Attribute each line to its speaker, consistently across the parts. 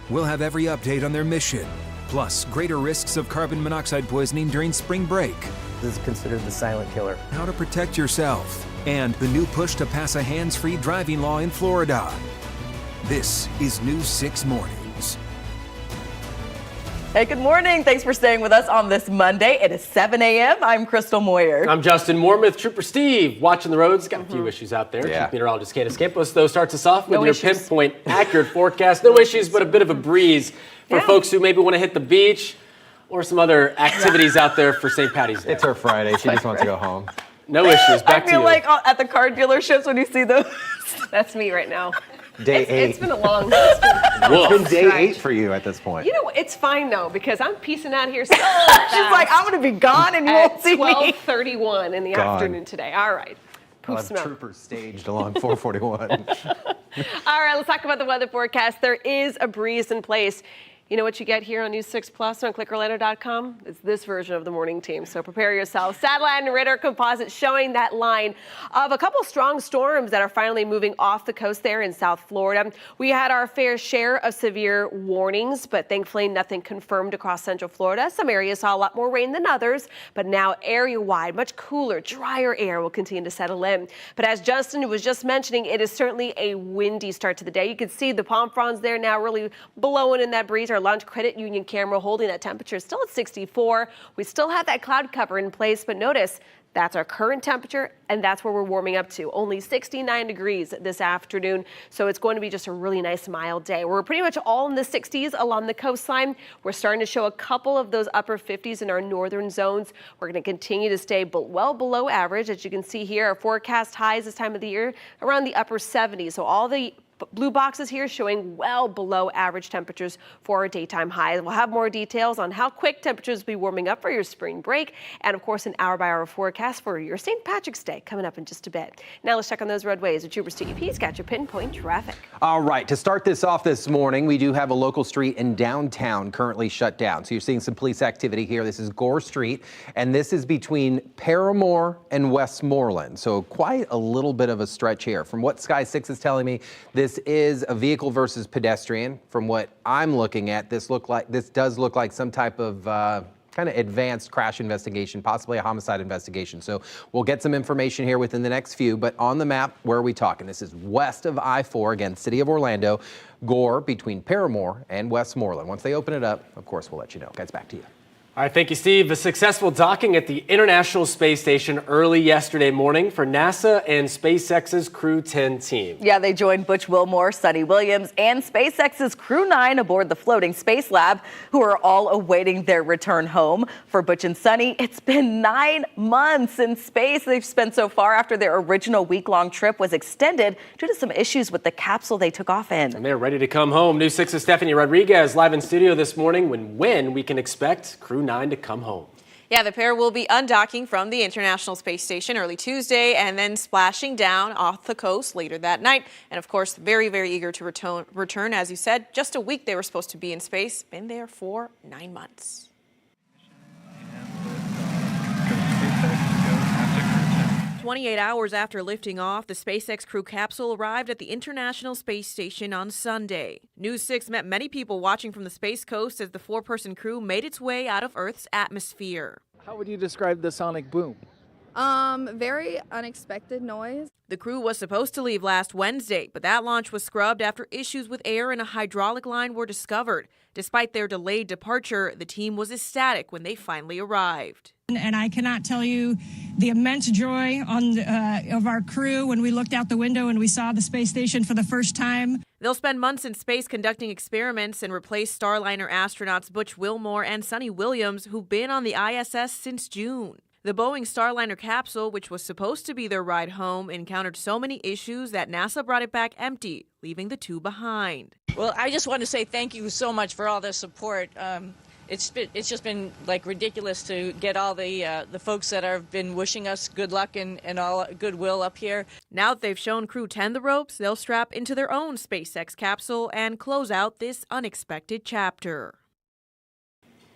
Speaker 1: We'll have every update on their mission, plus greater risks of carbon monoxide poisoning during spring break,
Speaker 2: This is considered the silent killer.
Speaker 1: how to protect yourself, and the new push to pass a hands-free driving law in Florida. This is News 6 Mornings.
Speaker 3: Hey, good morning. Thanks for staying with us on this Monday. It is 7 a.m. I'm Crystal Moyer.
Speaker 4: I'm Justin Mormouth. Trooper Steve, watching the roads. Got a few issues out there. Chief Meteorologist Candace Campos, though, starts us off with your pinpoint accurate forecast. No issues, but a bit of a breeze for folks who maybe want to hit the beach or some other activities out there for St. Patty's Day.
Speaker 5: It's her Friday. She just wants to go home.
Speaker 4: No issues. Back
Speaker 3: I
Speaker 4: to
Speaker 3: feel
Speaker 4: you.
Speaker 3: like at the car dealerships when you see those.
Speaker 6: That's me right now.
Speaker 5: Day 8.
Speaker 6: It's been a long
Speaker 5: It's been day
Speaker 6: stretch.
Speaker 5: 8 for you at this point.
Speaker 6: You know, it's fine though, because I'm piecing out here so
Speaker 3: She's like, I'm going to be gone and you won't see me.
Speaker 6: 12:31 in the afternoon today. All right.
Speaker 5: I'll
Speaker 6: Poof
Speaker 5: have
Speaker 6: smell.
Speaker 5: troopers staged along 441.
Speaker 6: All right, let's talk about the weather forecast. There is a breeze in place. You know what you get here on News 6 Plus on clickorlando.com? It's this version of the morning team, so prepare yourself. Satellite and radar composites showing that line of a couple strong storms that are finally moving off the coast there in South Florida. We had our fair share of severe warnings, but thankfully nothing confirmed across Central Florida. Some areas saw a lot more rain than others, but now area-wide, much cooler, drier air will continue to settle in. But as Justin was just mentioning, it is certainly a windy start to the day. You can see the palm fronds there now really blowing in that breeze. Our Launch Credit Union camera holding that temperature still at 64. We still have that cloud cover in place, but notice that's our current temperature, and that's where we're warming up to. Only 69 degrees this afternoon, so it's going to be just a really nice mild day. We're pretty much all in the 60s along the coastline. We're starting to show a couple of those upper 50s in our northern zones. We're going to continue to stay well below average. As you can see here, our forecast highs this time of the year around the upper 70s. So all the blue boxes here showing well below average temperatures for our daytime highs. We'll have more details on how quick temperatures will be warming up for your spring break, and of course an hour-by-hour forecast for your St. Patrick's Day coming up in just a bit. Now let's check on those roadways. The Troopers TEP's got your pinpoint traffic.
Speaker 5: All right, to start this off this morning, we do have a local street in downtown currently shut down. So you're seeing some police activity here. This is Gore Street, and this is between Paramore and Westmoreland. So quite a little bit of a stretch here. From what Sky 6 is telling me, this is a vehicle versus pedestrian. From what I'm looking at, this does look like some type of kind of advanced crash investigation, possibly a homicide investigation. So we'll get some information here within the next few, but on the map, where are we talking? This is west of I-4, again, City of Orlando, Gore between Paramore and Westmoreland. Once they open it up, of course, we'll let you know. Guys, back to you.
Speaker 4: All right, thank you, Steve. A successful docking at the International Space Station early yesterday morning for NASA and SpaceX's Crew 10 team.
Speaker 3: Yeah, they joined Butch Wilmore, Sunny Williams, and SpaceX's Crew 9 aboard the floating space lab, who are all awaiting their return home. For Butch and Sunny, it's been 9 months in space they've spent so far after their original week-long trip was extended due to some issues with the capsule they took off in.
Speaker 4: And they're ready to come home. News 6's Stephanie Rodriguez live in studio this morning when we can expect Crew 9 to come home.
Speaker 7: Yeah, the pair will be undocking from the International Space Station early Tuesday and then splashing down off the coast later that night. And of course, very, very eager to return. As you said, just a week they were supposed to be in space. Been there for 9 months. 28 hours after lifting off, the SpaceX Crew capsule arrived at the International Space Station on Sunday. News 6 met many people watching from the Space Coast as the 4-person crew made its way out of Earth's atmosphere.
Speaker 8: How would you describe the sonic boom?
Speaker 9: Very unexpected noise.
Speaker 7: The crew was supposed to leave last Wednesday, but that launch was scrubbed after issues with air in a hydraulic line were discovered. Despite their delayed departure, the team was ecstatic when they finally arrived.
Speaker 10: And I cannot tell you the immense joy of our crew when we looked out the window and we saw the space station for the first time.
Speaker 7: They'll spend months in space conducting experiments and replace Starliner astronauts Butch Wilmore and Sunny Williams, who've been on the ISS since June. The Boeing Starliner capsule, which was supposed to be their ride home, encountered so many issues that NASA brought it back empty, leaving the two behind.
Speaker 11: Well, I just want to say thank you so much for all the support. It's just been like ridiculous to get all the folks that have been wishing us good luck and all goodwill up here.
Speaker 7: Now that they've shown Crew 10 the ropes, they'll strap into their own SpaceX capsule and close out this unexpected chapter.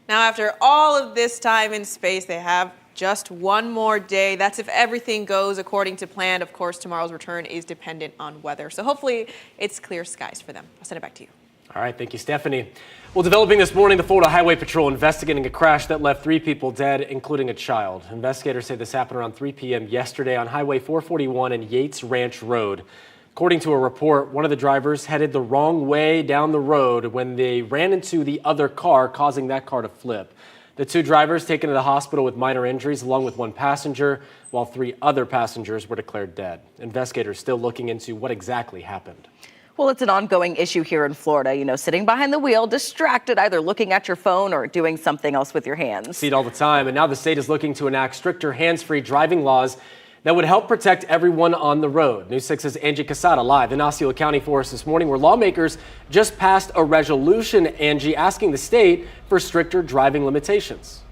Speaker 7: Now, after all of this time in space, they have just one more day. That's if everything goes according to plan. Of course, tomorrow's return is dependent on weather. So hopefully it's clear skies for them. I'll send it back to you.
Speaker 4: All right, thank you, Stephanie. Well, developing this morning, the Florida Highway Patrol investigating a crash that left 3 people dead, including a child. Investigators say this happened around 3 p.m. yesterday on Highway 441 and Yates Ranch Road. According to a report, one of the drivers headed the wrong way down the road when they ran into the other car, causing that car to flip. The 2 drivers taken to the hospital with minor injuries, along with 1 passenger, while 3 other passengers were declared dead. Investigators still looking into what exactly happened.
Speaker 3: Well, it's an ongoing issue here in Florida, sitting behind the wheel, distracted, either looking at your phone or doing something else with your hands.
Speaker 4: See it all the time, and now the state is looking to enact stricter hands-free driving laws that would help protect everyone on the road. News 6's Angie Casada live in Osceola County for us this morning, where lawmakers just passed a resolution, Angie, asking the state for stricter driving limitations.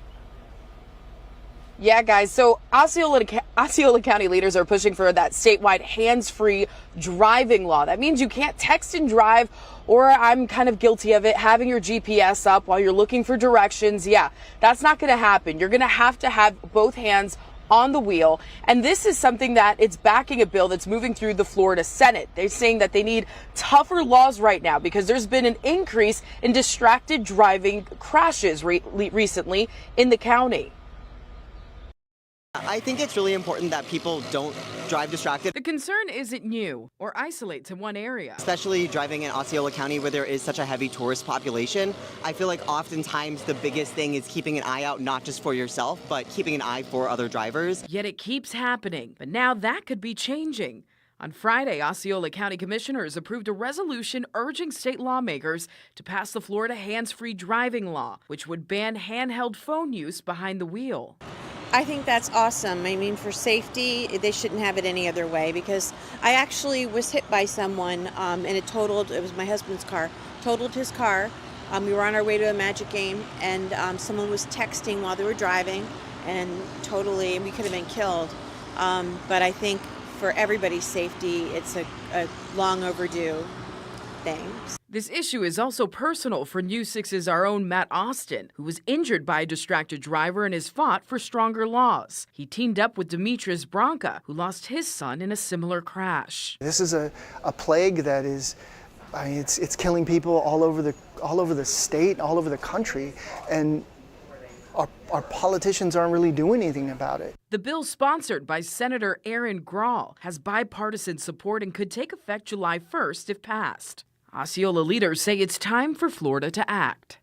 Speaker 12: Yeah, guys, so Osceola County leaders are pushing for that statewide hands-free driving law. That means you can't text and drive, or I'm kind of guilty of it, having your GPS up while you're looking for directions. Yeah, that's not going to happen. You're going to have both hands on the wheel. And this is something that it's backing a bill that's moving through the Florida Senate. They're saying that they need tougher laws right now because there's been an increase in distracted driving crashes recently in the county.
Speaker 13: I think it's really important that people don't drive distracted.
Speaker 14: The concern isn't new or isolate to one area.
Speaker 13: Especially driving in Osceola County where there is such a heavy tourist population. I feel like oftentimes the biggest thing is keeping an eye out, not just for yourself, but keeping an eye for other drivers.
Speaker 14: Yet it keeps happening, but now that could be changing. On Friday, Osceola County commissioners approved a resolution urging state lawmakers to pass the Florida hands-free driving law, which would ban handheld phone use behind the wheel.
Speaker 15: I think that's awesome. I mean, for safety, they shouldn't have it any other way because I actually was hit by someone and it was my husband's car, totaled his car. We were on our way to a Magic game and someone was texting while they were driving and we could have been killed. But I think for everybody's safety, it's a long overdue thing.
Speaker 14: This issue is also personal for News 6's our own Matt Austin, who was injured by a distracted driver and has fought for stronger laws. He teamed up with Demetrius Branca, who lost his son in a similar crash.
Speaker 16: This is a plague that is, it's killing people all over the state, all over the country, and our politicians aren't really doing anything about it.
Speaker 14: The bill, sponsored by Senator Aaron Grahl, has bipartisan support and could take effect July 1st if passed. Osceola leaders say it's time for Florida to act.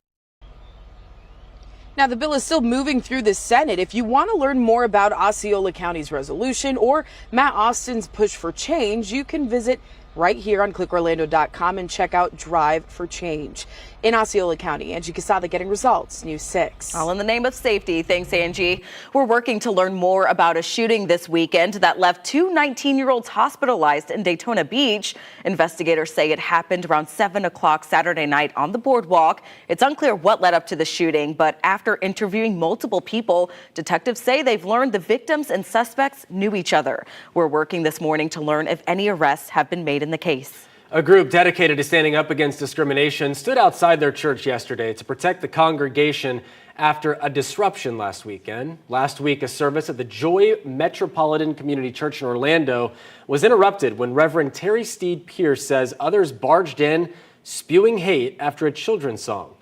Speaker 12: Now, the bill is still moving through the Senate. If you want to learn more about Osceola County's resolution or Matt Austin's push for change, you can visit right here on clickorlando.com and check out Drive for Change. In Osceola County, Angie Casada getting results, News 6.
Speaker 3: All in the name of safety. Thanks, Angie. We're working to learn more about a shooting this weekend that left 2 19-year-olds hospitalized in Daytona Beach. Investigators say it happened around 7 o'clock Saturday night on the boardwalk. It's unclear what led up to the shooting, but after interviewing multiple people, detectives say they've learned the victims and suspects knew each other. We're working this morning to learn if any arrests have been made in the case.
Speaker 4: A group dedicated to standing up against discrimination stood outside their church yesterday to protect the congregation after a disruption last weekend. Last week, a service at the Joy Metropolitan Community Church in Orlando was interrupted when Reverend Terry Steed Pierce says others barged in, spewing hate after a children's song.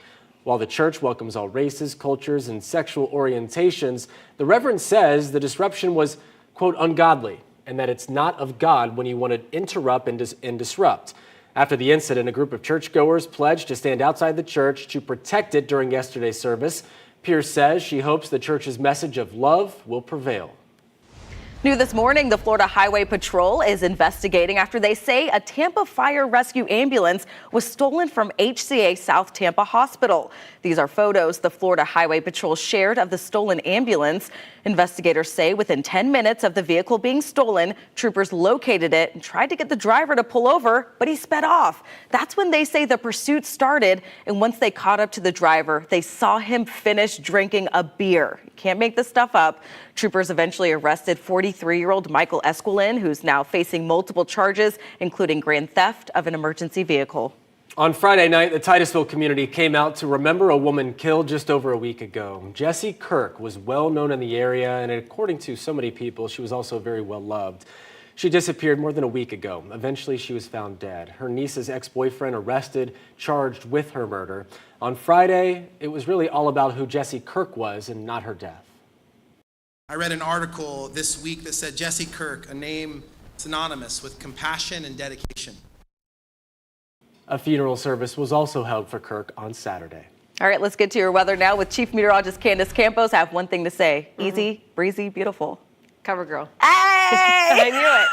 Speaker 4: While the church welcomes all races, cultures, and sexual orientations, the Reverend says the disruption was, quote, ungodly, and that it's not of God when you want to interrupt and disrupt. After the incident, a group of churchgoers pledged to stand outside the church to protect it during yesterday's service. Pierce says she hopes the church's message of love will prevail.
Speaker 3: New this morning, the Florida Highway Patrol is investigating after they say a Tampa Fire Rescue ambulance was stolen from HCA South Tampa Hospital. These are photos the Florida Highway Patrol shared of the stolen ambulance. Investigators say within 10 minutes of the vehicle being stolen, troopers located it and tried to get the driver to pull over, but he sped off. That's when they say the pursuit started, and once they caught up to the driver, they saw him finish drinking a beer. You can't make this stuff up. Troopers eventually arrested 43-year-old Michael Esquilin, who's now facing multiple charges, including grand theft of an emergency vehicle.
Speaker 4: On Friday night, the Titusville community came out to remember a woman killed just over a week ago. Jessie Kirk was well known in the area, and according to so many people, she was also very well loved. She disappeared more than a week ago. Eventually, she was found dead. Her niece's ex-boyfriend arrested, charged with her murder. On Friday, it was really all about who Jessie Kirk was and not her death.
Speaker 17: I read an article this week that said Jessie Kirk, a name synonymous with compassion and dedication.
Speaker 4: A funeral service was also held for Kirk on Saturday.
Speaker 3: All right, let's get to your weather now with Chief Meteorologist Candace Campos. I have one thing to say. Easy, breezy, beautiful.
Speaker 6: Cover girl.
Speaker 3: Hey!
Speaker 6: I knew it.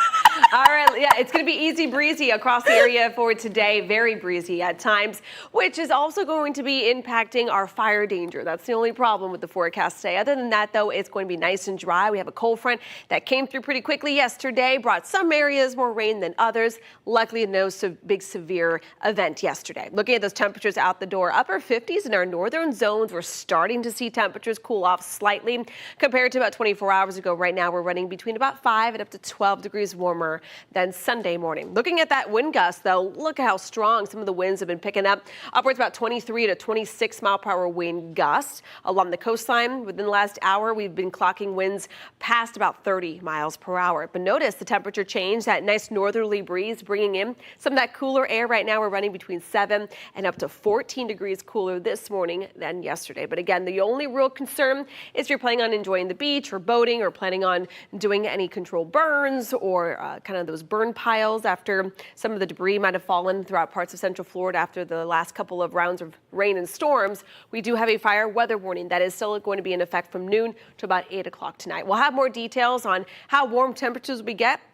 Speaker 6: All right, yeah, it's going to be easy breezy across the area for today. Very breezy at times, which is also going to be impacting our fire danger. That's the only problem with the forecast today. Other than that, though, it's going to be nice and dry. We have a cold front that came through pretty quickly yesterday, brought some areas more rain than others. Luckily, no big severe event yesterday. Looking at those temperatures out the door, upper 50s in our northern zones. We're starting to see temperatures cool off slightly compared to about 24 hours ago. Right now, we're running between about 5 and up to 12 degrees warmer than Sunday morning. Looking at that wind gust, though, look at how strong some of the winds have been picking up. Upwards about 23 to 26 mile per hour wind gusts along the coastline. Within the last hour, we've been clocking winds past about 30 miles per hour. But notice the temperature change, that nice northerly breeze bringing in some of that cooler air. Right now, we're running between 7 and up to 14 degrees cooler this morning than yesterday. But again, the only real concern is if you're planning on enjoying the beach or boating or planning on doing any controlled burns or kind of those burn piles after some of the debris might have fallen throughout parts of Central Florida after the last couple of rounds of rain and storms. We do have a fire weather warning that is still going to be in effect from noon to about 8 o'clock tonight. We'll have more details on how warm temperatures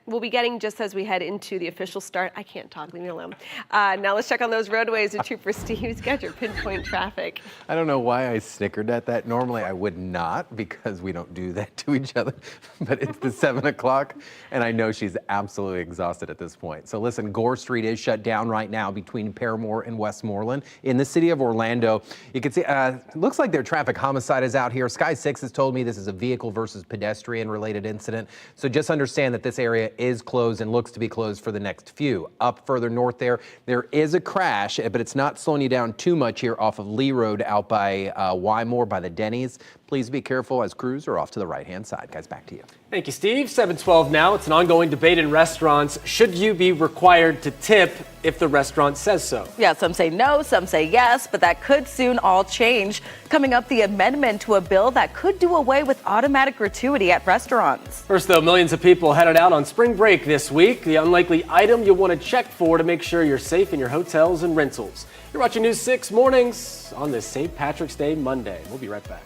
Speaker 6: we'll be getting just as we head into the official start. I can't talk, leave me alone. Now let's check on those roadways with Trooper Steve's got your pinpoint traffic.
Speaker 5: I don't know why I snickered at that. Normally I would not, because we don't do that to each other, but it's the 7 o'clock and I know she's absolutely exhausted at this point. So listen, Gore Street is shut down right now between Paramore and Westmoreland in the city of Orlando. You can see, it looks like their traffic homicide is out here. Sky 6 has told me this is a vehicle versus pedestrian related incident. So just understand that this area is closed and looks to be closed for the next few. Up further north there is a crash, but it's not slowing you down too much here off of Lee Road out by Wymore by the Denny's. Please be careful as crews are off to the right-hand side. Guys, back to you.
Speaker 4: Thank you, Steve. 7:12 now. It's an ongoing debate in restaurants. Should you be required to tip if the restaurant says so?
Speaker 3: Yeah, some say no, some say yes, but that could soon all change. Coming up, the amendment to a bill that could do away with automatic gratuity at restaurants.
Speaker 4: First, though, millions of people headed out on spring break this week. The unlikely item you'll want to check for to make sure you're safe in your hotels and rentals. You're watching News 6 Mornings on this St. Patrick's Day Monday. We'll be right back.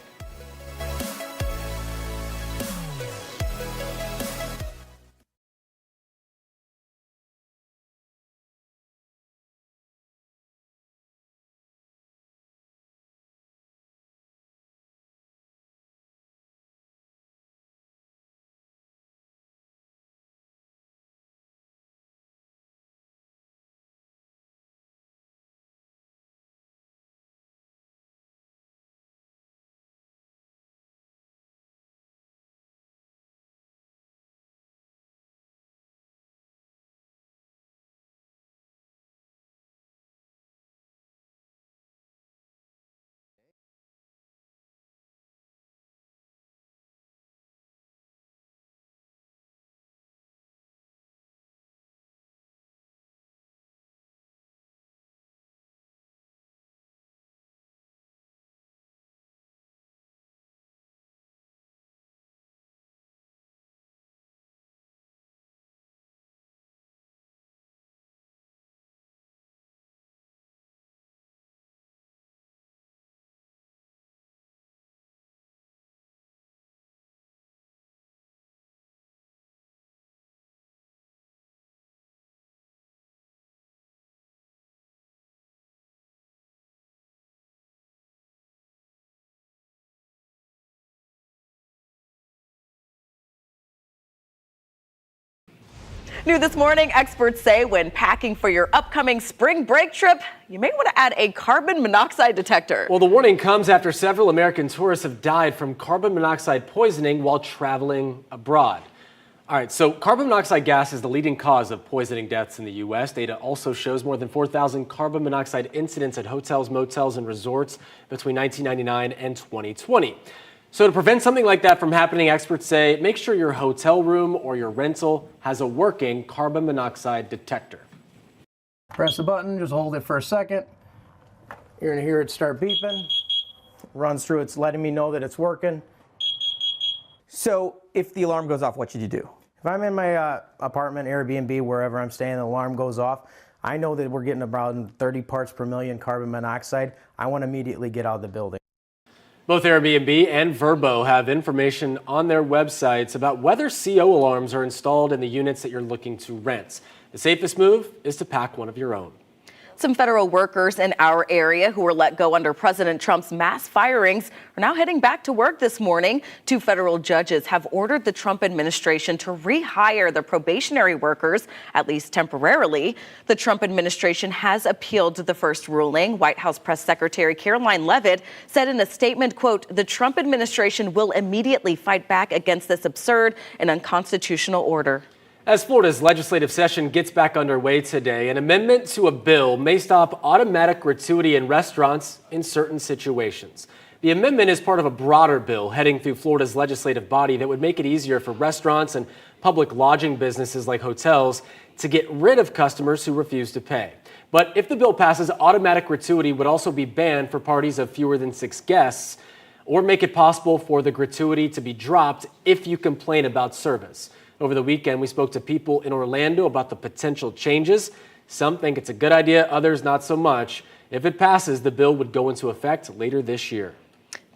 Speaker 3: New this morning, experts say when packing for your upcoming spring break trip, you may want to add a carbon monoxide detector.
Speaker 4: Well, the warning comes after several American tourists have died from carbon monoxide poisoning while traveling abroad. All right, so carbon monoxide gas is the leading cause of poisoning deaths in the U.S. Data also shows more than 4,000 carbon monoxide incidents at hotels, motels, and resorts between 1999 and 2020. So to prevent something like that from happening, experts say make sure your hotel room or your rental has a working carbon monoxide detector.
Speaker 2: Press the button, just hold it for a second. You're gonna hear it start beeping. Runs through, it's letting me know that it's working. So if the alarm goes off, what should you do? If I'm in my apartment, Airbnb, wherever I'm staying, the alarm goes off, I know that we're getting about 30 parts per million carbon monoxide. I want to immediately get out of the building.
Speaker 4: Both Airbnb and Vrbo have information on their websites about whether CO alarms are installed in the units that you're looking to rent. The safest move is to pack one of your own.
Speaker 3: Some federal workers in our area who were let go under President Trump's mass firings are now heading back to work this morning. 2 federal judges have ordered the Trump administration to rehire the probationary workers, at least temporarily. The Trump administration has appealed the first ruling. White House Press Secretary Caroline Leavitt said in a statement, quote, "The Trump administration will immediately fight back against this absurd and unconstitutional order."
Speaker 4: As Florida's legislative session gets back underway today, an amendment to a bill may stop automatic gratuity in restaurants in certain situations. The amendment is part of a broader bill heading through Florida's legislative body that would make it easier for restaurants and public lodging businesses like hotels to get rid of customers who refuse to pay. But if the bill passes, automatic gratuity would also be banned for parties of fewer than 6 guests, or make it possible for the gratuity to be dropped if you complain about service. Over the weekend, we spoke to people in Orlando about the potential changes. Some think it's a good idea, others not so much. If it passes, the bill would go into effect later this year.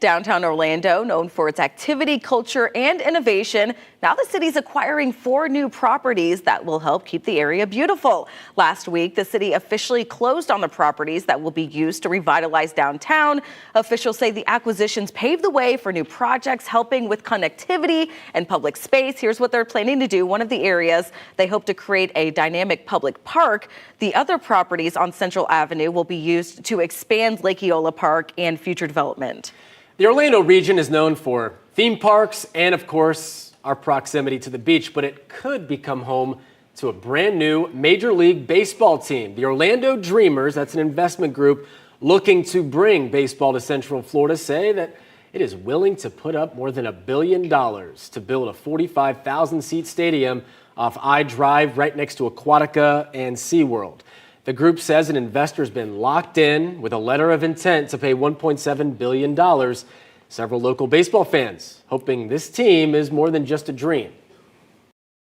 Speaker 3: Downtown Orlando, known for its activity, culture, and innovation, now the city's acquiring 4 new properties that will help keep the area beautiful. Last week, the city officially closed on the properties that will be used to revitalize downtown. Officials say the acquisitions pave the way for new projects helping with connectivity and public space. Here's what they're planning to do. One of the areas, they hope to create a dynamic public park. The other properties on Central Avenue will be used to expand Lake Eola Park and future development.
Speaker 4: The Orlando region is known for theme parks and, of course, our proximity to the beach, but it could become home to a brand new Major League Baseball team. The Orlando Dreamers, that's an investment group looking to bring baseball to Central Florida, say that it is willing to put up more than $1 billion to build a 45,000-seat stadium off I-Drive right next to Aquatica and SeaWorld. The group says an investor's been locked in with a letter of intent to pay $1.7 billion. Several local baseball fans hoping this team is more than just a dream.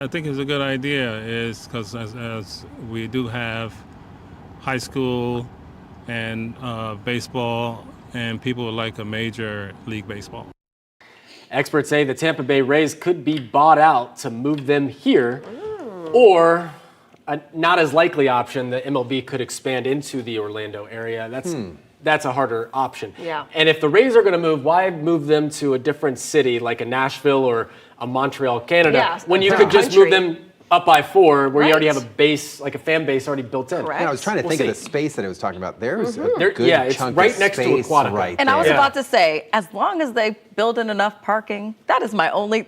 Speaker 18: I think it's a good idea is because as we do have high school and baseball, and people would like a Major League Baseball.
Speaker 4: Experts say the Tampa Bay Rays could be bought out to move them here, or a not as likely option, the MLB could expand into the Orlando area. That's a harder option.
Speaker 6: Yeah.
Speaker 4: And if the Rays are going to move, why move them to a different city like a Nashville or a Montreal, Canada, when you could just move them up by 4 where you already have a base, like a fan base already built in.
Speaker 5: And I was trying to think of the space that I was talking about. There's a good
Speaker 4: it's
Speaker 5: chunk
Speaker 4: right
Speaker 5: of
Speaker 4: next to
Speaker 5: space
Speaker 4: Aquatica.
Speaker 5: right
Speaker 3: And
Speaker 5: there.
Speaker 3: I was about to say, as long as they build in enough parking, that is my only.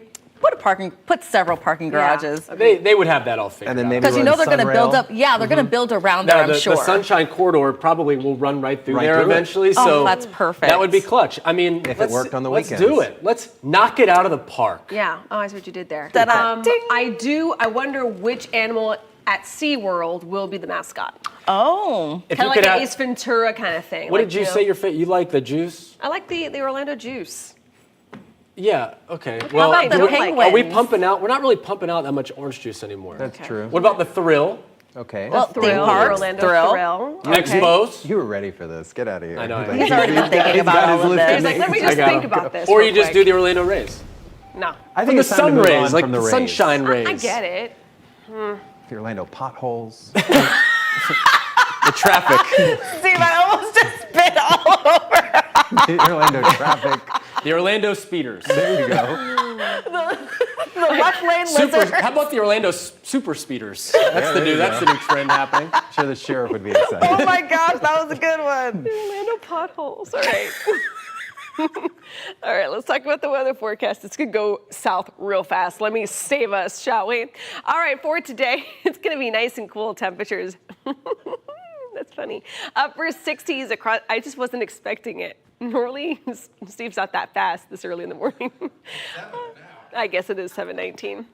Speaker 3: Put several parking garages.
Speaker 4: They would have that all figured out.
Speaker 3: Because you know they're going to build up. Yeah, they're going to build around there, I'm sure.
Speaker 4: The Sunshine Corridor probably will run right through there
Speaker 5: through it.
Speaker 4: eventually.
Speaker 3: Oh,
Speaker 4: so
Speaker 3: that's perfect.
Speaker 4: That would be clutch. I mean,
Speaker 5: if it worked on the
Speaker 4: let's
Speaker 5: weekends.
Speaker 4: do it. Let's knock it out of the park.
Speaker 6: Yeah. Oh, I see what you did there.
Speaker 3: Ding.
Speaker 6: I wonder which animal at SeaWorld will be the mascot.
Speaker 3: Oh.
Speaker 4: If
Speaker 6: Kind
Speaker 4: you
Speaker 6: of
Speaker 4: could
Speaker 6: like an
Speaker 4: have-
Speaker 6: Ace Ventura kind of thing.
Speaker 4: What
Speaker 6: like,
Speaker 4: did you say? You like the juice?
Speaker 6: I like the Orlando Juice.
Speaker 4: Yeah. Okay.
Speaker 6: Well,
Speaker 3: about the
Speaker 4: are we
Speaker 3: penguins?
Speaker 4: pumping out? We're not really pumping out that much orange juice anymore.
Speaker 5: That's true.
Speaker 4: What about the Thrill?
Speaker 5: Okay.
Speaker 3: Well, theme parks,
Speaker 6: Orlando
Speaker 3: Thrill.
Speaker 4: Expos?
Speaker 5: You were ready for this. Get out of here.
Speaker 4: I know.
Speaker 3: He's already been thinking about all of this.
Speaker 6: He's like, let me just think about this.
Speaker 4: Or
Speaker 6: real
Speaker 4: you just
Speaker 6: quick.
Speaker 4: do the Orlando Rays.
Speaker 6: No.
Speaker 5: I
Speaker 4: From the
Speaker 5: it's time to
Speaker 4: sun
Speaker 5: move
Speaker 4: rays,
Speaker 5: on
Speaker 4: like
Speaker 5: from
Speaker 4: the
Speaker 5: Rays.
Speaker 4: sunshine rays.
Speaker 6: I get it.
Speaker 5: The Orlando potholes.
Speaker 4: The traffic.
Speaker 3: Steve, I almost just spit all over.
Speaker 5: The Orlando traffic.
Speaker 4: The Orlando speeders.
Speaker 5: There you go.
Speaker 3: The left lane lizard.
Speaker 4: How about the Orlando super speeders? That's the new trend happening.
Speaker 5: I'm sure the sheriff would be excited.
Speaker 3: Oh my gosh, that was a good one.
Speaker 6: Orlando potholes. All right. All right, let's talk about the weather forecast. It's going to go south real fast. Let me save us, shall we? All right, for today, it's going to be nice and cool temperatures. That's funny. Upper 60s across. I just wasn't expecting it. Normally, Steve's not that fast this early in the morning. I guess it is 7:19.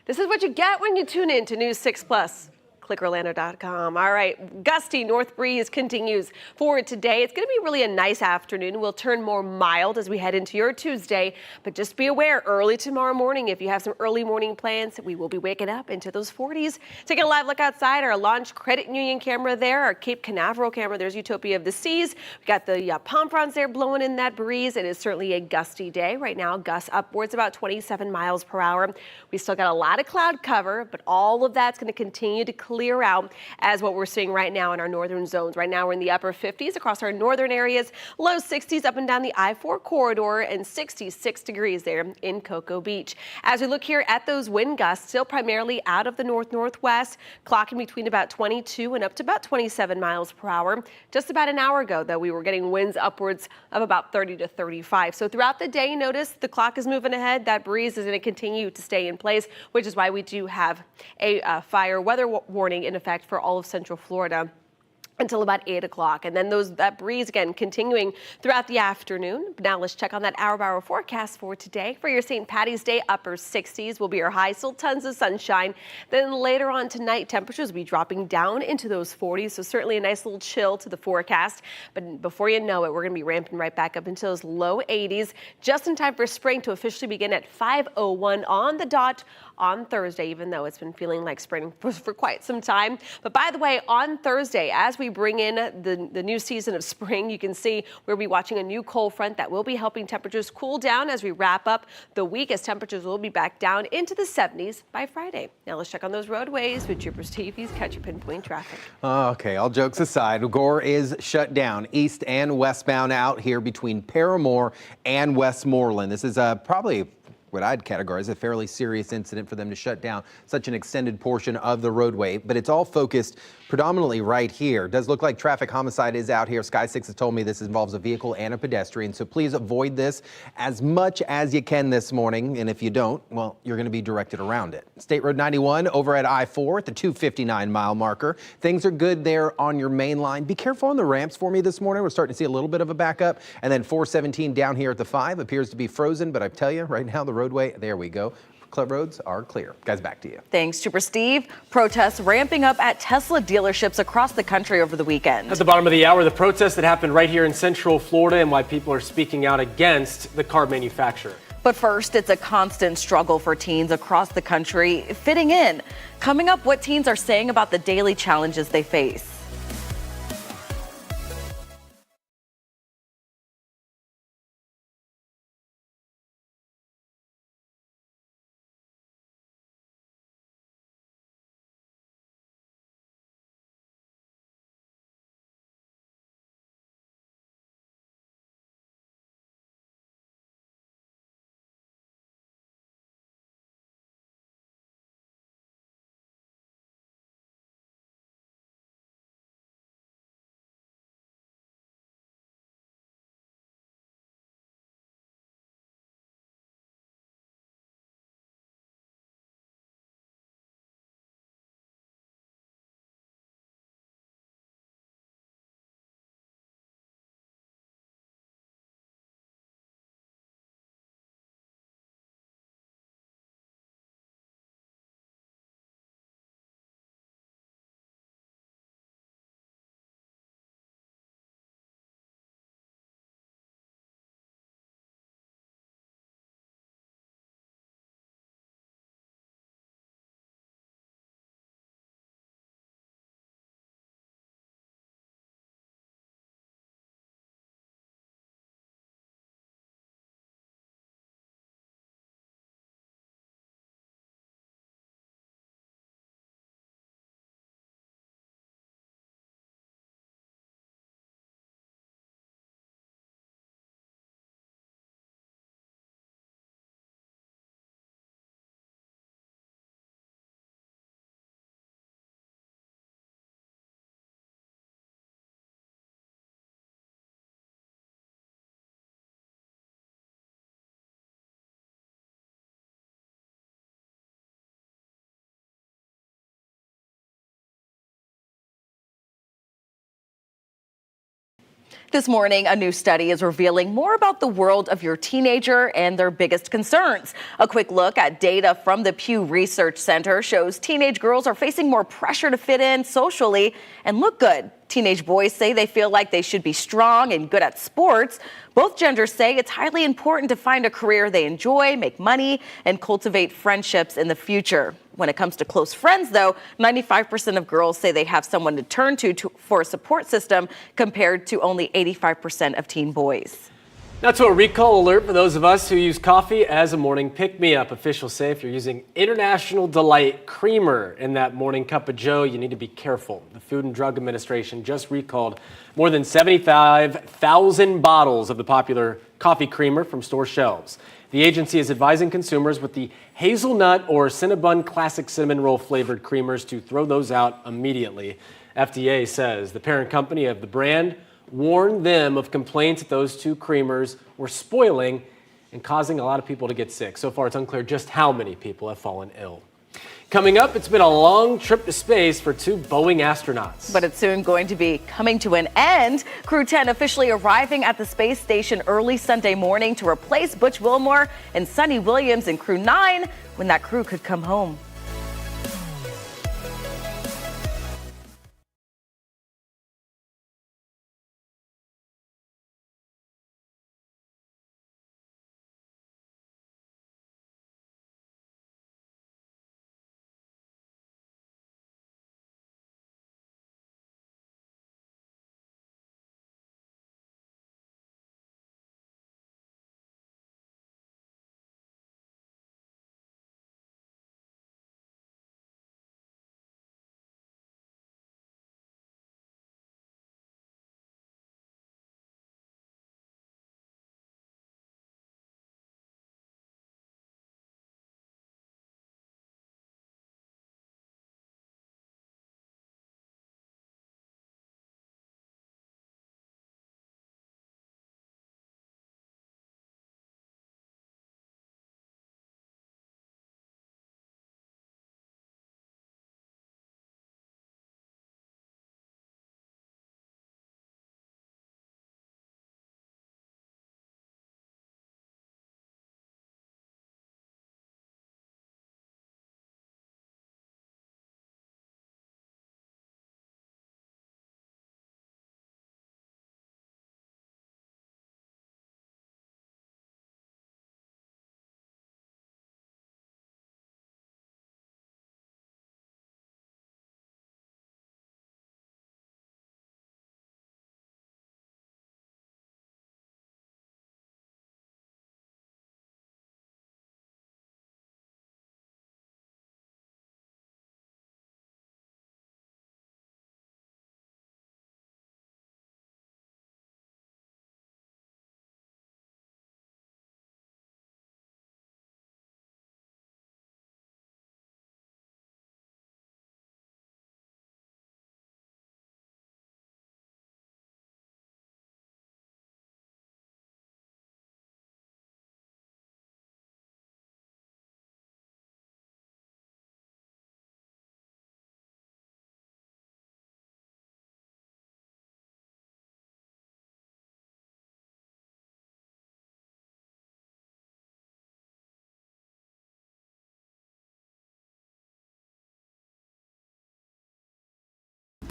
Speaker 6: This is what you get when you tune in to News 6 Plus. ClickOrlando.com. All right, gusty north breeze continues forward today. It's going to be really a nice afternoon. We'll turn more mild as we head into your Tuesday, but just be aware early tomorrow morning, if you have some early morning plans, we will be waking up into those 40s. Taking a live look outside, our Launch Credit Union camera there, our Cape Canaveral camera. There's Utopia of the Seas. We got the palm fronds there blowing in that breeze. It is certainly a gusty day right now. Gusts upwards about 27 miles per hour. We still got a lot of cloud cover, but all of that's going to continue to clear out as what we're seeing right now in our northern zones. Right now we're in the upper 50s across our northern areas, low 60s up and down the I-4 corridor, and 66 degrees there in Cocoa Beach. As we look here at those wind gusts, still primarily out of the north-northwest, clocking between about 22 and up to about 27 miles per hour. Just about an hour ago, though, we were getting winds upwards of about 30 to 35. So throughout the day, notice the clock is moving ahead. That breeze is going to continue to stay in place, which is why we do have a fire weather warning in effect for all of Central Florida until about 8 o'clock. And then that breeze again continuing throughout the afternoon. Now let's check on that hour-by-hour forecast for today. For your St. Patty's Day, upper 60s will be your high, still tons of sunshine. Then later on tonight, temperatures will be dropping down into those 40s, so certainly a nice little chill to the forecast. But before you know it, we're going to be ramping right back up into those low 80s, just in time for spring to officially begin at 5:01 on the dot on Thursday, even though it's been feeling like spring for quite some time. But by the way, on Thursday, as we bring in the new season of spring, you can see we'll be watching a new cold front that will be helping temperatures cool down as we wrap up the week, as temperatures will be back down into the 70s by Friday. Now let's check on those roadways with Trooper Steve. He's catch your pinpoint traffic.
Speaker 5: Okay, all jokes aside, Gore is shut down east and westbound out here between Paramore and Westmoreland. This is probably what I'd categorize a fairly serious incident for them to shut down such an extended portion of the roadway, but it's all focused predominantly right here. It does look like traffic homicide is out here. Sky 6 has told me this involves a vehicle and a pedestrian, so please avoid this as much as you can this morning, and if you don't, well, you're going to be directed around it. State Road 91 over at I-4 at the 259-mile marker. Things are good there on your main line. Be careful on the ramps for me this morning. We're starting to see a little bit of a backup, and then 417 down here at the 5 appears to be frozen, but I tell you, right now the roadway, there we go. Roads are clear. Guys, back to you.
Speaker 3: Thanks, Trooper Steve. Protests ramping up at Tesla dealerships across the country over the weekend.
Speaker 4: At the bottom of the hour, the protest that happened right here in Central Florida and why people are speaking out against the car manufacturer.
Speaker 3: But first, it's a constant struggle for teens across the country fitting in. Coming up, what teens are saying about the daily challenges they face. This morning, a new study is revealing more about the world of your teenager and their biggest concerns. A quick look at data from the Pew Research Center shows teenage girls are facing more pressure to fit in socially and look good. Teenage boys say they feel like they should be strong and good at sports. Both genders say it's highly important to find a career they enjoy, make money, and cultivate friendships in the future. When it comes to close friends, though, 95% of girls say they have someone to turn to for a support system compared to only 85% of teen boys.
Speaker 4: Now to a recall alert for those of us who use coffee as a morning pick-me-up. Officials say if you're using International Delight Creamer in that morning cup of joe, you need to be careful. The Food and Drug Administration just recalled more than 75,000 bottles of the popular coffee creamer from store shelves. The agency is advising consumers with the hazelnut or Cinnabon classic cinnamon roll flavored creamers to throw those out immediately. FDA says the parent company of the brand warned them of complaints that those two creamers were spoiling and causing a lot of people to get sick. So far, it's unclear just how many people have fallen ill. Coming up, it's been a long trip to space for two Boeing astronauts.
Speaker 3: But it's soon going to be coming to an end. Crew 10 officially arriving at the space station early Sunday morning to replace Butch Wilmore and Sunny Williams in Crew 9 when that crew could come home.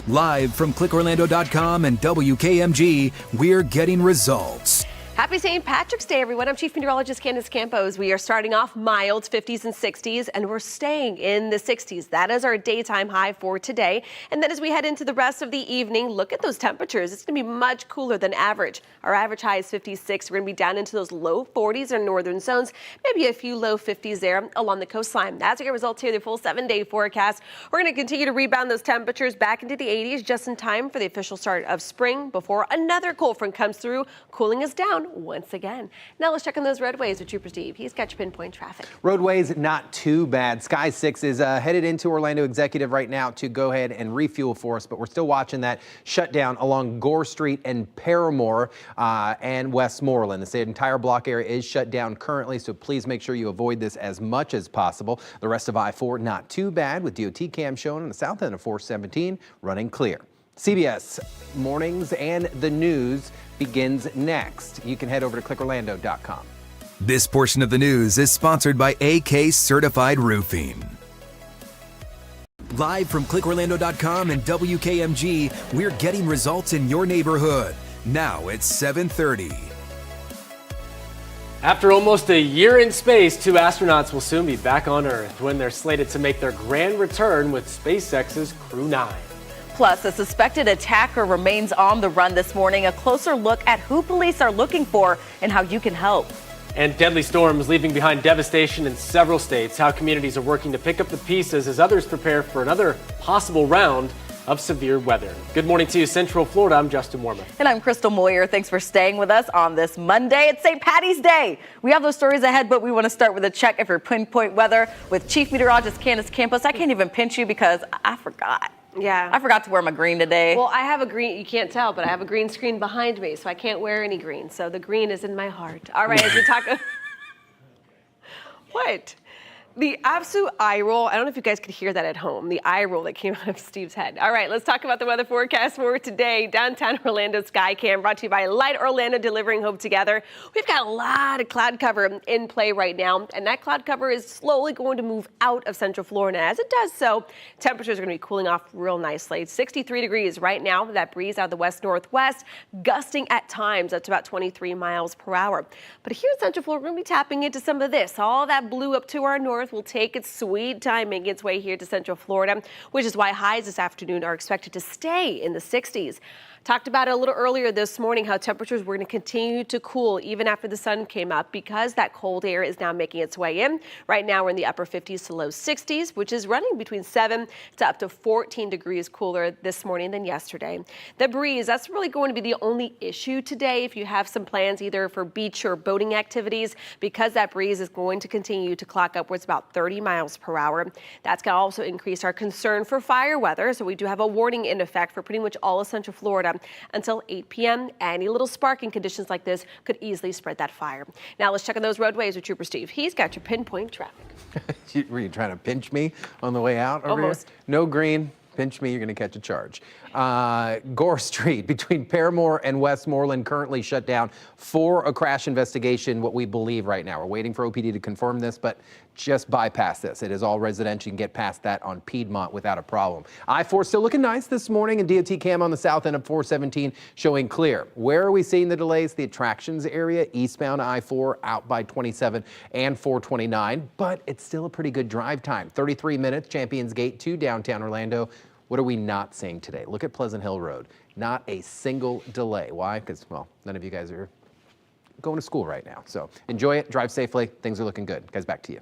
Speaker 1: Live from ClickOrlando.com and WKMG, we're getting results.
Speaker 6: Happy St. Patrick's Day, everyone. I'm Chief Meteorologist Candace Campos. We are starting off mild 50s and 60s, and we're staying in the 60s. That is our daytime high for today. And then as we head into the rest of the evening, look at those temperatures. It's going to be much cooler than average. Our average high is 56. We're going to be down into those low 40s in northern zones, maybe a few low 50s there along the coastline. That's your results here, the full 7-day forecast. We're going to continue to rebound those temperatures back into the 80s just in time for the official start of spring before another cold front comes through, cooling us down once again. Now let's check on those roadways with Trooper Steve. He's got your pinpoint traffic.
Speaker 5: Roadways not too bad. Sky 6 is headed into Orlando Executive right now to go ahead and refuel for us, but we're still watching that shutdown along Gore Street and Paramore and Westmoreland. The entire block area is shut down currently, so please make sure you avoid this as much as possible. The rest of I-4 not too bad with DOT cam showing on the south end of 417 running clear. CBS Mornings and the news begins next. You can head over to clickorlando.com.
Speaker 1: This portion of the news is sponsored by AK Certified Roofing. Live from clickorlando.com and WKMG, we're getting results in your neighborhood. Now it's 7:30.
Speaker 4: After almost a year in space, 2 astronauts will soon be back on Earth when they're slated to make their grand return with SpaceX's Crew 9.
Speaker 3: Plus, a suspected attacker remains on the run this morning. A closer look at who police are looking for and how you can help.
Speaker 4: And deadly storms leaving behind devastation in several states. How communities are working to pick up the pieces as others prepare for another possible round of severe weather. Good morning to you, Central Florida. I'm Justin Warma.
Speaker 3: And I'm Crystal Moyer. Thanks for staying with us on this Monday. It's St. Patty's Day. We have those stories ahead, but we want to start with a check of your pinpoint weather with Chief Meteorologist Candace Campos. I can't even pinch you because I forgot.
Speaker 6: Yeah.
Speaker 3: I forgot to wear my green today.
Speaker 6: Well, I have a green, you can't tell, but I have a green screen behind me, so I can't wear any green. So the green is in my heart. All right, as we talk. What? The absolute eye roll. I don't know if you guys could hear that at home. The eye roll that came out of Steve's head. All right, let's talk about the weather forecast for today. Downtown Orlando Skycam brought to you by Light Orlando, delivering hope together. We've got a lot of cloud cover in play right now, and that cloud cover is slowly going to move out of Central Florida. As it does so, temperatures are going to be cooling off real nicely. It's 63 degrees right now. That breeze out of the west-northwest, gusting at times up to about 23 miles per hour. But here in Central Florida, we're going to be tapping into some of this. All that blue up to our north will take its sweet time making its way here to Central Florida, which is why highs this afternoon are expected to stay in the 60s. Talked about it a little earlier this morning, how temperatures were going to continue to cool even after the sun came up because that cold air is now making its way in. Right now we're in the upper 50s to low 60s, which is running between 7 to up to 14 degrees cooler this morning than yesterday. The breeze, that's really going to be the only issue today if you have some plans either for beach or boating activities, because that breeze is going to continue to clock upwards about 30 miles per hour. That's going to also increase our concern for fire weather. So we do have a warning in effect for pretty much all of Central Florida until 8 p.m. Any little sparking conditions like this could easily spread that fire. Now let's check on those roadways with Trooper Steve. He's got your pinpoint traffic.
Speaker 5: Were you trying to pinch me on the way out?
Speaker 6: Almost.
Speaker 5: Here? No green. Pinch me, you're going to catch a charge. Gore Street between Paramore and Westmoreland currently shut down for a crash investigation, what we believe right now. We're waiting for OPD to confirm this, but just bypass this. It is all residential. You can get past that on Piedmont without a problem. I-4 still looking nice this morning, and DOT cam on the south end of 417 showing clear. Where are we seeing the delays? The attractions area, eastbound I-4 out by 27 and 429, but it's still a pretty good drive time. 33 minutes, Champions Gate to downtown Orlando. What are we not seeing today? Look at Pleasant Hill Road. Not a single delay. Why? Because, well, none of you guys are going to school right now. So enjoy it, drive safely. Things are looking good. Guys, back to you.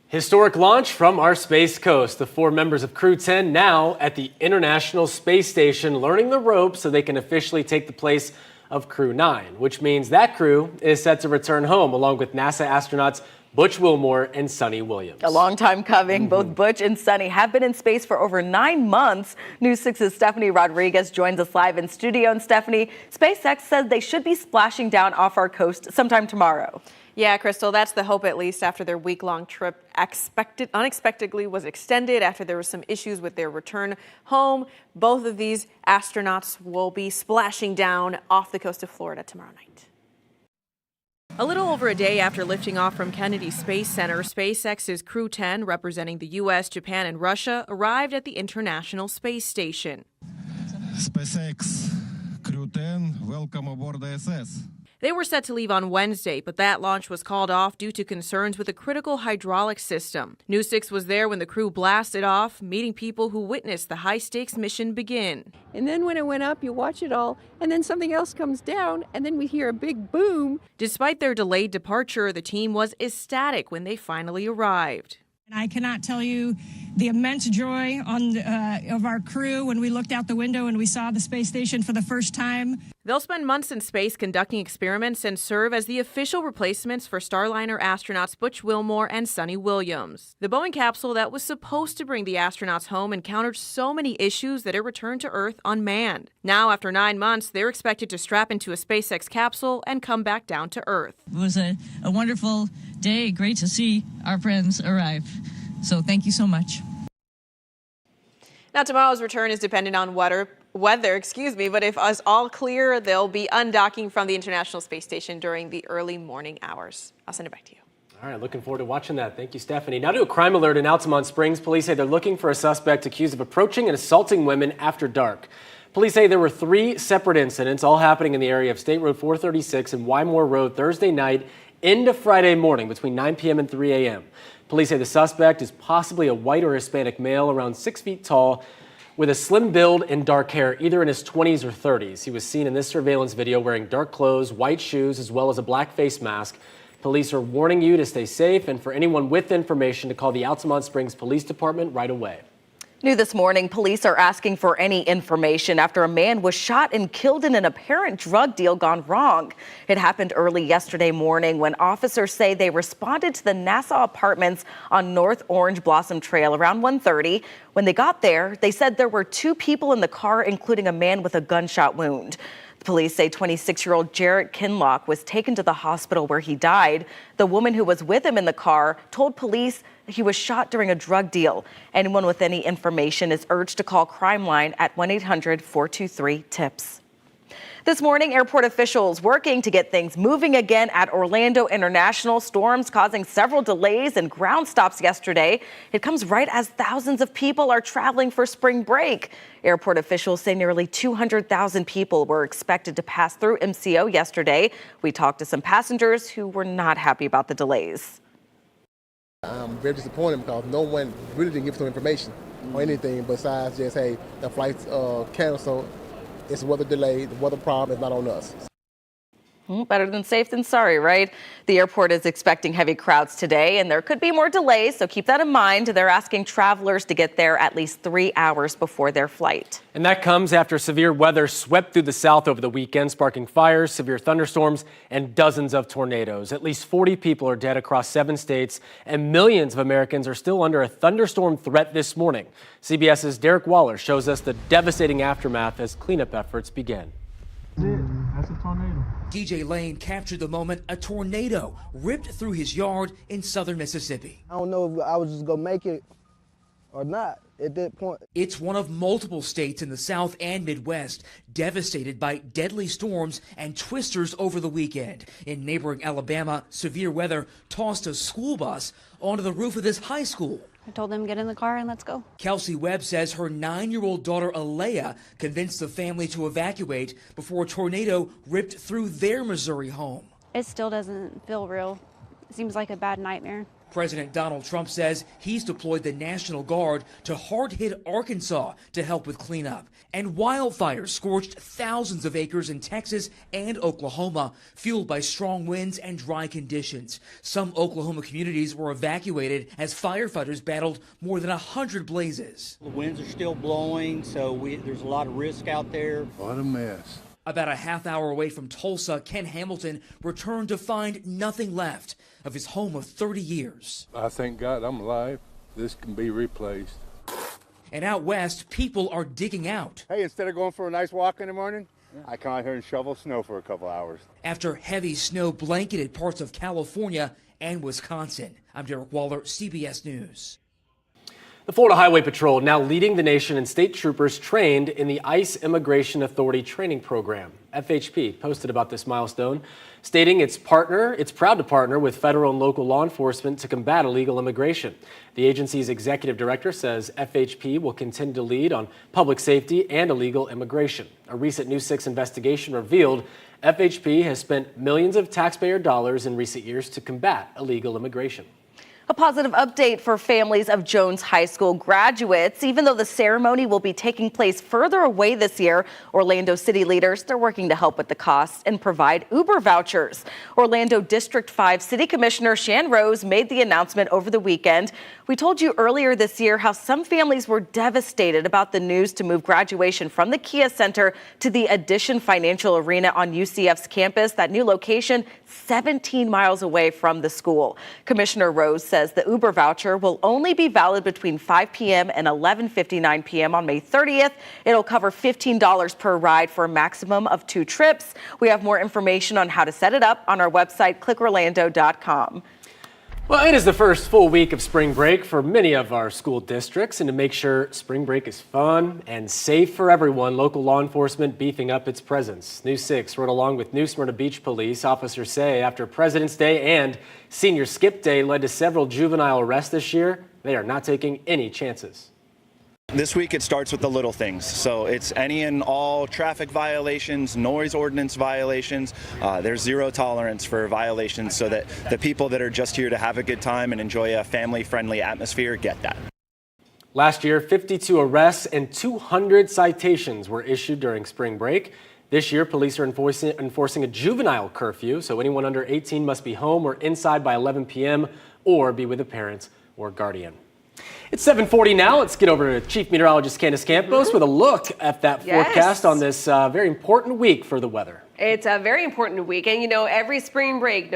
Speaker 4: Historic launch from our Space Coast. The 4 members of Crew 10 now at the International Space Station learning the ropes so they can officially take the place of Crew 9, which means that crew is set to return home along with NASA astronauts Butch Wilmore and Suni Williams.
Speaker 3: A long time coming. Both Butch and Suni have been in space for over 9 months. News 6's Stephanie Rodriguez joins us live in studio. And Stephanie, SpaceX says they should be splashing down off our coast sometime tomorrow.
Speaker 6: Yeah, Crystal, that's the hope, at least after their week-long trip unexpectedly was extended after there were some issues with their return home. Both of these astronauts will be splashing down off the coast of Florida tomorrow night.
Speaker 7: A little over a day after lifting off from Kennedy Space Center, SpaceX's Crew 10, representing the U.S., Japan, and Russia, arrived at the International Space Station.
Speaker 19: SpaceX Crew 10, welcome aboard the ISS.
Speaker 7: They were set to leave on Wednesday, but that launch was called off due to concerns with a critical hydraulic system. News 6 was there when the crew blasted off, meeting people who witnessed the high-stakes mission begin.
Speaker 20: And then when it went up, you watch it all, and then something else comes down, and then we hear a big boom.
Speaker 7: Despite their delayed departure, the team was ecstatic when they finally arrived.
Speaker 10: And I cannot tell you the immense joy of our crew when we looked out the window and we saw the space station for the first time.
Speaker 7: They'll spend months in space conducting experiments and serve as the official replacements for Starliner astronauts Butch Wilmore and Suni Williams. The Boeing capsule that was supposed to bring the astronauts home encountered so many issues that it returned to Earth unmanned. Now, after 9 months, they're expected to strap into a SpaceX capsule and come back down to Earth.
Speaker 21: It was a wonderful day. Great to see our friends arrive. So thank you so much.
Speaker 6: Now, tomorrow's return is dependent on weather, but if it's all clear, they'll be undocking from the International Space Station during the early morning hours. I'll send it back to you.
Speaker 4: All right, looking forward to watching that. Thank you, Stephanie. Now to a crime alert in Altamont Springs. Police say they're looking for a suspect accused of approaching and assaulting women after dark. Police say there were 3 separate incidents, all happening in the area of State Road 436 and Wymore Road Thursday night into Friday morning between 9 p.m. and 3 a.m. Police say the suspect is possibly a white or Hispanic male around 6 feet tall with a slim build and dark hair, either in his 20s or 30s. He was seen in this surveillance video wearing dark clothes, white shoes, as well as a black face mask. Police are warning you to stay safe and for anyone with information to call the Altamont Springs Police Department right away.
Speaker 3: New this morning, police are asking for any information after a man was shot and killed in an apparent drug deal gone wrong. It happened early yesterday morning when officers say they responded to the Nassau Apartments on North Orange Blossom Trail around 1:30. When they got there, they said there were 2 people in the car, including a man with a gunshot wound. Police say 26-year-old Jarrett Kinlock was taken to the hospital where he died. The woman who was with him in the car told police he was shot during a drug deal. Anyone with any information is urged to call Crime Line at 1-800-423-TIPS. This morning, airport officials working to get things moving again at Orlando International. Storms causing several delays and ground stops yesterday. It comes right as thousands of people are traveling for spring break. Airport officials say nearly 200,000 people were expected to pass through MCO yesterday. We talked to some passengers who were not happy about the delays.
Speaker 22: I'm very disappointed because no one really didn't give us no information or anything besides just, hey, the flight's canceled. It's weather delay. The weather problem is not on us.
Speaker 3: Better than safe than sorry, right? The airport is expecting heavy crowds today, and there could be more delays, so keep that in mind. They're asking travelers to get there at least 3 hours before their flight.
Speaker 4: And that comes after severe weather swept through the south over the weekend, sparking fires, severe thunderstorms, and dozens of tornadoes. At least 40 people are dead across 7 states, and millions of Americans are still under a thunderstorm threat this morning. CBS's Derek Waller shows us the devastating aftermath as cleanup efforts begin.
Speaker 23: That's a tornado.
Speaker 24: DJ Lane captured the moment a tornado ripped through his yard in southern Mississippi.
Speaker 23: I don't know if I was just gonna make it or not at that point.
Speaker 24: It's one of multiple states in the South and Midwest devastated by deadly storms and twisters over the weekend. In neighboring Alabama, severe weather tossed a school bus onto the roof of this high school.
Speaker 25: I told them get in the car and let's go.
Speaker 24: Kelsey Webb says her 9-year-old daughter Alea convinced the family to evacuate before a tornado ripped through their Missouri home.
Speaker 25: It still doesn't feel real. It seems like a bad nightmare.
Speaker 24: President Donald Trump says he's deployed the National Guard to hard-hit Arkansas to help with cleanup. And wildfires scorched thousands of acres in Texas and Oklahoma, fueled by strong winds and dry conditions. Some Oklahoma communities were evacuated as firefighters battled more than 100 blazes.
Speaker 26: The winds are still blowing, so there's a lot of risk out there.
Speaker 23: What a mess.
Speaker 24: About a half hour away from Tulsa, Ken Hamilton returned to find nothing left of his home of 30 years.
Speaker 23: I thank God I'm alive. This can be replaced.
Speaker 24: And out west, people are digging out.
Speaker 27: Hey, instead of going for a nice walk in the morning, I come out here and shovel snow for a couple hours.
Speaker 24: After heavy snow blanketed parts of California and Wisconsin. I'm Derek Waller, CBS News.
Speaker 4: The Florida Highway Patrol now leading the nation in state troopers trained in the ICE Immigration Authority Training Program. FHP posted about this milestone, stating it's proud to partner with federal and local law enforcement to combat illegal immigration. The agency's executive director says FHP will continue to lead on public safety and illegal immigration. A recent News 6 investigation revealed FHP has spent millions of taxpayer dollars in recent years to combat illegal immigration.
Speaker 3: A positive update for families of Jones High School graduates. Even though the ceremony will be taking place further away this year, Orlando city leaders, they're working to help with the costs and provide Uber vouchers. Orlando District 5 City Commissioner Shan Rose made the announcement over the weekend. We told you earlier this year how some families were devastated about the news to move graduation from the Kia Center to the Addition Financial Arena on UCF's campus. That new location 17 miles away from the school. Commissioner Rose says the Uber voucher will only be valid between 5 p.m. and 11:59 p.m. on May 30th. It'll cover $15 per ride for a maximum of 2 trips. We have more information on how to set it up on our website, clickorlando.com.
Speaker 4: Well, it is the first full week of spring break for many of our school districts, and to make sure spring break is fun and safe for everyone, local law enforcement beefing up its presence. News 6 rode along with New Smyrna Beach Police. Officers say after President's Day and Senior Skip Day led to several juvenile arrests this year, they are not taking any chances.
Speaker 8: This week it starts with the little things. So it's any and all traffic violations, noise ordinance violations. There's zero tolerance for violations so that the people that are just here to have a good time and enjoy a family-friendly atmosphere get that.
Speaker 4: Last year, 52 arrests and 200 citations were issued during spring break. This year, police are enforcing a juvenile curfew, so anyone under 18 must be home or inside by 11 p.m. or be with a parent or guardian. It's 7:40 now. Let's get over to Chief Meteorologist Candace Campos with a look at that forecast on this very important week for the weather.
Speaker 6: It's a very important week. And, you know, every spring break,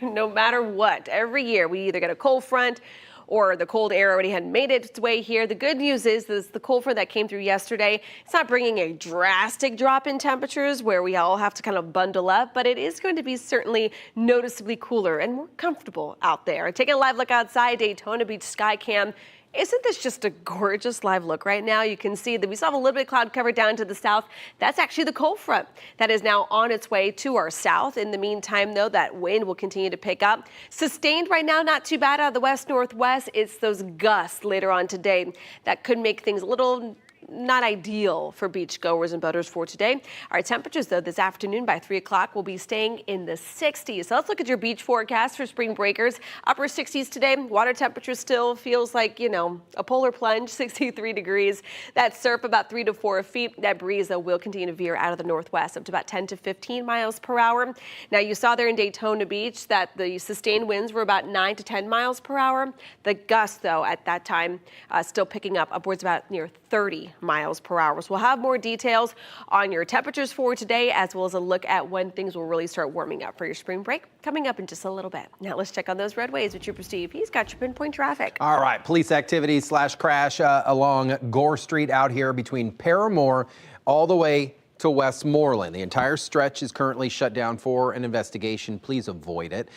Speaker 6: no matter what, every year we either get a cold front or the cold air already had made its way here. The good news is the cold front that came through yesterday, it's not bringing a drastic drop in temperatures where we all have to kind of bundle up, but it is going to be certainly noticeably cooler and more comfortable out there. Taking a live look outside, Daytona Beach sky cam. Isn't this just a gorgeous live look right now? You can see that we still have a little bit of cloud cover down to the south. That's actually the cold front that is now on its way to our south. In the meantime, though, that wind will continue to pick up. Sustained right now, not too bad out of the west-northwest. It's those gusts later on today that could make things a little not ideal for beachgoers and boaters for today. Our temperatures, though, this afternoon by 3 o'clock will be staying in the 60s. So let's look at your beach forecast for spring breakers. Upper 60s today. Water temperature still feels like, you know, a polar plunge, 63 degrees. That surf about 3 to 4 feet. That breeze, though, will continue to veer out of the northwest up to about 10 to 15 miles per hour. Now, you saw there in Daytona Beach that the sustained winds were about 9 to 10 miles per hour. The gusts, though, at that time still picking up upwards about near 30 miles per hour. So we'll have more details on your temperatures for today, as well as a look at when things will really start warming up for your spring break coming up in just a little bit. Now let's check on those roadways with Trooper Steve. He's got your pinpoint traffic.
Speaker 5: All right, police activity / crash along Gore Street out here between Paramore all the way to Westmoreland. The entire stretch is currently shut down for an investigation. Please avoid it.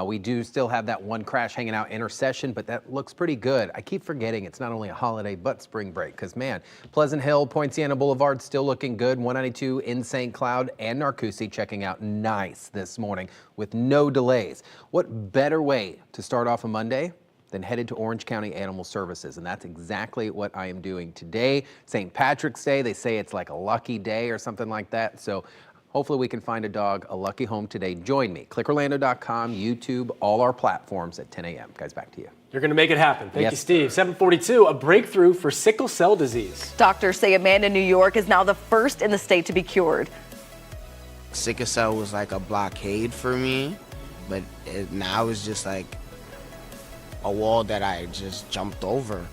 Speaker 5: We do still have that one crash hanging out intersection, but that looks pretty good. I keep forgetting it's not only a holiday, but spring break, because man, Pleasant Hill, Poinciana Boulevard still looking good. 192 in St. Cloud and Narcoossee checking out nice this morning with no delays. What better way to start off a Monday than headed to Orange County Animal Services, and that's exactly what I am doing today. St. Patrick's Day, they say it's like a lucky day or something like that, so hopefully we can find a dog a lucky home today. Join me, clickorlando.com, YouTube, all our platforms at 10 a.m. Guys, back to you.
Speaker 4: You're going to make it happen. Thank you, Steve. 7:42, a breakthrough for sickle cell disease.
Speaker 3: Doctors say a man in New York is now the first in the state to be cured.
Speaker 9: Sickle cell was like a blockade for me, but now it's just like a wall that I just jumped over.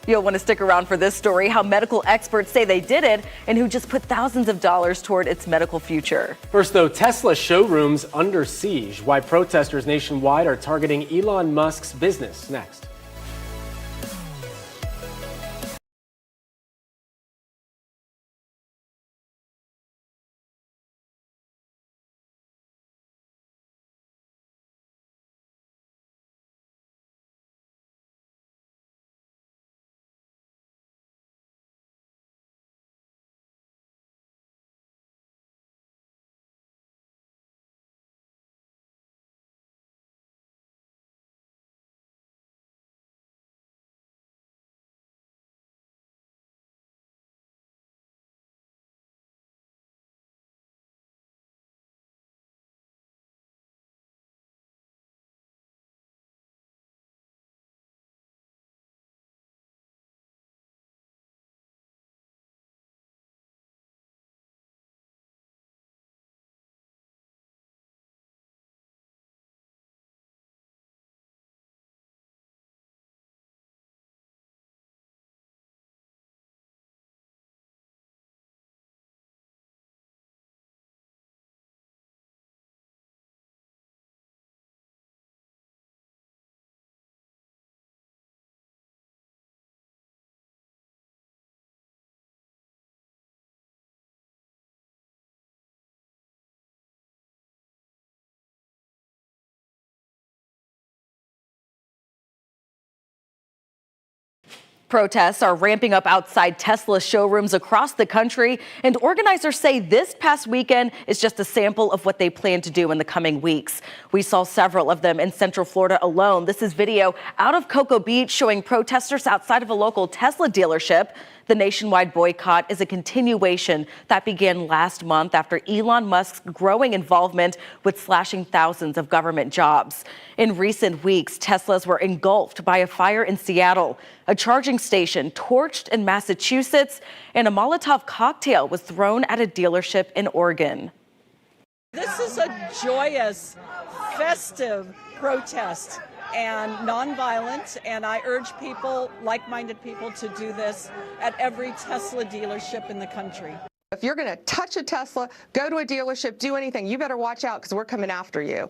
Speaker 3: You'll want to stick around for this story, how medical experts say they did it and who just put thousands of dollars toward its medical future.
Speaker 4: First, though, Tesla showrooms under siege. Why protesters nationwide are targeting Elon Musk's business. Next.
Speaker 3: Protests are ramping up outside Tesla showrooms across the country, and organizers say this past weekend is just a sample of what they plan to do in the coming weeks. We saw several of them in Central Florida alone. This is video out of Cocoa Beach showing protesters outside of a local Tesla dealership. The nationwide boycott is a continuation that began last month after Elon Musk's growing involvement with slashing thousands of government jobs. In recent weeks, Teslas were engulfed by a fire in Seattle, a charging station torched in Massachusetts, and a Molotov cocktail was thrown at a dealership in Oregon.
Speaker 11: This is a joyous, festive protest and nonviolent, and I urge people, like-minded people, to do this at every Tesla dealership in the country.
Speaker 12: If you're going to touch a Tesla, go to a dealership, do anything, you better watch out because we're coming after you.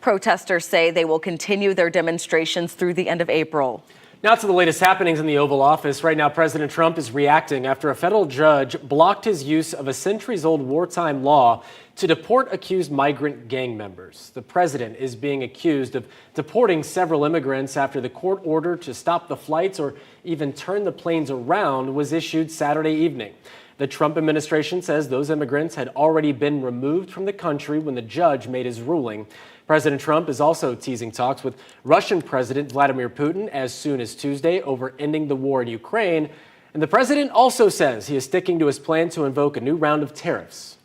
Speaker 3: Protesters say they will continue their demonstrations through the end of April.
Speaker 4: Now to the latest happenings in the Oval Office. Right now, President Trump is reacting after a federal judge blocked his use of a centuries-old wartime law to deport accused migrant gang members. The president is being accused of deporting several immigrants after the court order to stop the flights or even turn the planes around was issued Saturday evening. The Trump administration says those immigrants had already been removed from the country when the judge made his ruling. President Trump is also teasing talks with Russian President Vladimir Putin as soon as Tuesday over ending the war in Ukraine. And the president also says he is sticking to his plan to invoke a new round of tariffs.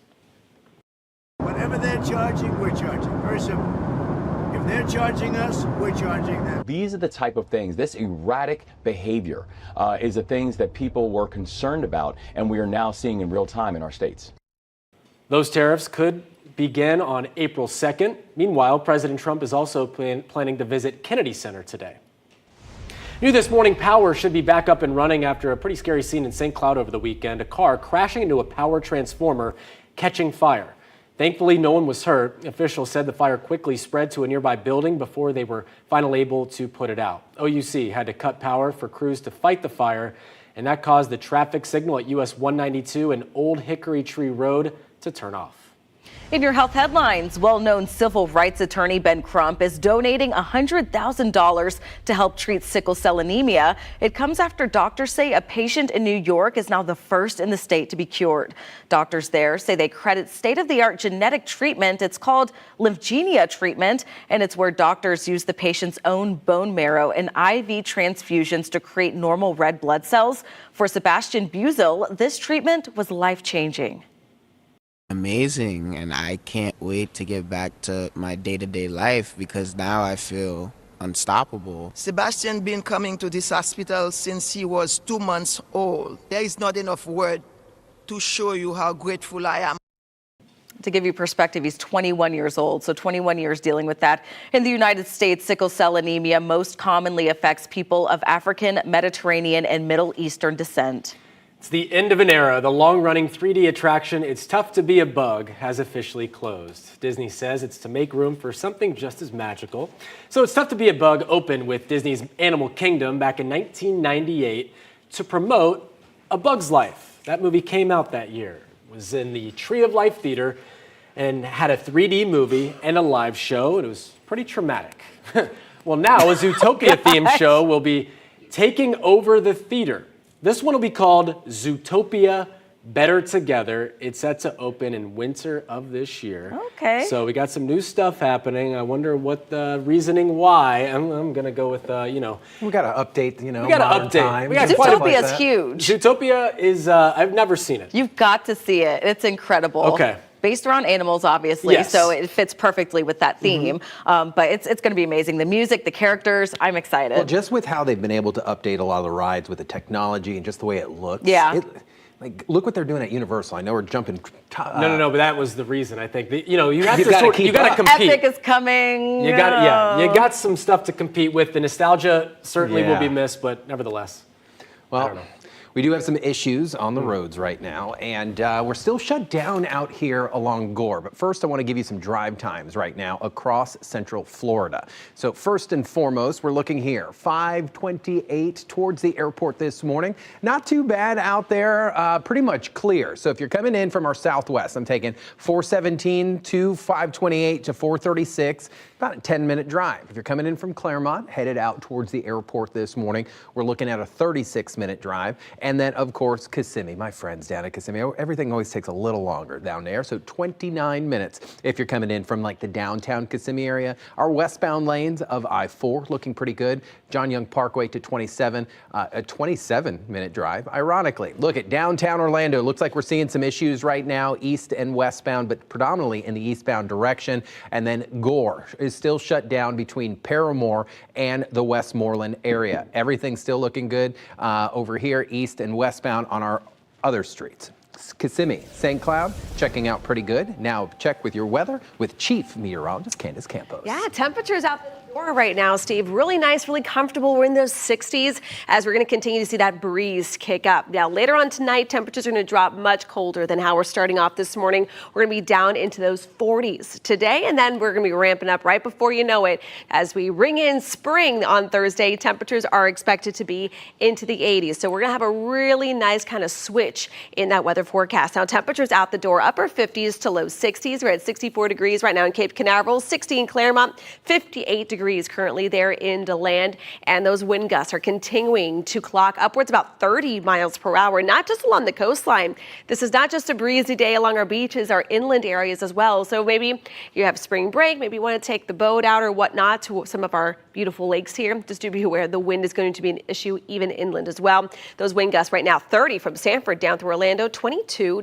Speaker 13: Whatever they're charging, we're charging. Very simple. If they're charging us, we're charging them.
Speaker 14: These are the type of things, this erratic behavior is the things that people were concerned about, and we are now seeing in real time in our states.
Speaker 4: Those tariffs could begin on April 2nd. Meanwhile, President Trump is also planning to visit Kennedy Center today. New this morning, power should be back up and running after a pretty scary scene in St. Cloud over the weekend. A car crashing into a power transformer, catching fire. Thankfully, no one was hurt. Officials said the fire quickly spread to a nearby building before they were finally able to put it out. OUC had to cut power for crews to fight the fire, and that caused the traffic signal at US 192 and Old Hickory Tree Road to turn off.
Speaker 3: In your health headlines, well-known civil rights attorney Ben Crump is donating $100,000 to help treat sickle cell anemia. It comes after doctors say a patient in New York is now the first in the state to be cured. Doctors there say they credit state-of-the-art genetic treatment. It's called Lymphgenia treatment, and it's where doctors use the patient's own bone marrow and IV transfusions to create normal red blood cells. For Sebastian Buzel, this treatment was life-changing.
Speaker 9: Amazing, and I can't wait to get back to my day-to-day life because now I feel unstoppable.
Speaker 15: Sebastian been coming to this hospital since he was 2 months old. There is not enough word to show you how grateful I am.
Speaker 3: To give you perspective, he's 21 years old, so 21 years dealing with that. In the United States, sickle cell anemia most commonly affects people of African, Mediterranean, and Middle Eastern descent.
Speaker 4: It's the end of an era. The long-running 3D attraction, It's Tough to Be a Bug, has officially closed. Disney says it's to make room for something just as magical. So It's Tough to Be a Bug opened with Disney's Animal Kingdom back in 1998 to promote A Bug's Life. That movie came out that year. It was in the Tree of Life Theater and had a 3D movie and a live show. It was pretty traumatic. Well, now a Zootopia-themed show will be taking over the theater. This one will be called Zootopia Better Together. It's set to open in winter of this year.
Speaker 3: Okay.
Speaker 4: So we got some new stuff happening. I wonder what the reasoning why. I'm going to go with,
Speaker 5: We got to update,
Speaker 4: we got to update.
Speaker 3: Zootopia is huge.
Speaker 4: Zootopia is, I've never seen it.
Speaker 3: You've got to see it. It's incredible.
Speaker 4: Okay.
Speaker 3: Based around animals, obviously,
Speaker 4: Yes.
Speaker 3: so it fits perfectly with that theme. But it's going to be amazing. The music, the characters, I'm excited.
Speaker 5: Well, just with how they've been able to update a lot of the rides with the technology and just the way it looks.
Speaker 3: Yeah.
Speaker 5: Look what they're doing at Universal. I know we're jumping.
Speaker 4: No, but that was the reason. I think you have
Speaker 5: You
Speaker 4: to
Speaker 5: gotta keep
Speaker 4: you got to
Speaker 5: up.
Speaker 4: compete.
Speaker 3: Epic is coming.
Speaker 4: You got some stuff to compete with. The nostalgia certainly will
Speaker 5: Yeah.
Speaker 4: be missed, but nevertheless. I don't know.
Speaker 5: We do have some issues on the roads right now, and we're still shut down out here along Gore. But first, I want to give you some drive times right now across Central Florida. So first and foremost, we're looking here, 528 towards the airport this morning. Not too bad out there, pretty much clear. So if you're coming in from our southwest, I'm taking 417 to 528 to 436, about a 10-minute drive. If you're coming in from Claremont, headed out towards the airport this morning, we're looking at a 36-minute drive. And then, of course, Kissimmee, my friends down at Kissimmee, everything always takes a little longer down there. So 29 minutes if you're coming in from like the downtown Kissimmee area. Our westbound lanes of I-4 looking pretty good. John Young Parkway to 27, a 27-minute drive. Ironically, look at downtown Orlando. Looks like we're seeing some issues right now, east and westbound, but predominantly in the eastbound direction. And then Gore is still shut down between Paramore and the Westmoreland area. Everything's still looking good over here, east and westbound on our other streets. Kissimmee, St. Cloud, checking out pretty good. Now check with your weather with Chief Meteorologist Candace Campos.
Speaker 6: Yeah, temperatures out the door right now, Steve. Really nice, really comfortable. We're in those 60s as we're going to continue to see that breeze kick up. Now, later on tonight, temperatures are going to drop much colder than how we're starting off this morning. We're going to be down into those 40s today, and then we're going to be ramping up right before you know it. As we ring in spring on Thursday, temperatures are expected to be into the 80s. So we're going to have a really nice kind of switch in that weather forecast. Now, temperatures out the door, upper 50s to low 60s. We're at 64 degrees right now in Cape Canaveral, 60 in Claremont, 58 degrees currently there in DeLand, and those wind gusts are continuing to clock upwards about 30 miles per hour, not just along the coastline. This is not just a breezy day along our beaches, our inland areas as well. So maybe you have spring break, maybe you want to take the boat out or whatnot to some of our beautiful lakes here. Just do be aware the wind is going to be an issue even inland as well. Those wind gusts right now, 30 from Sanford down through Orlando, 22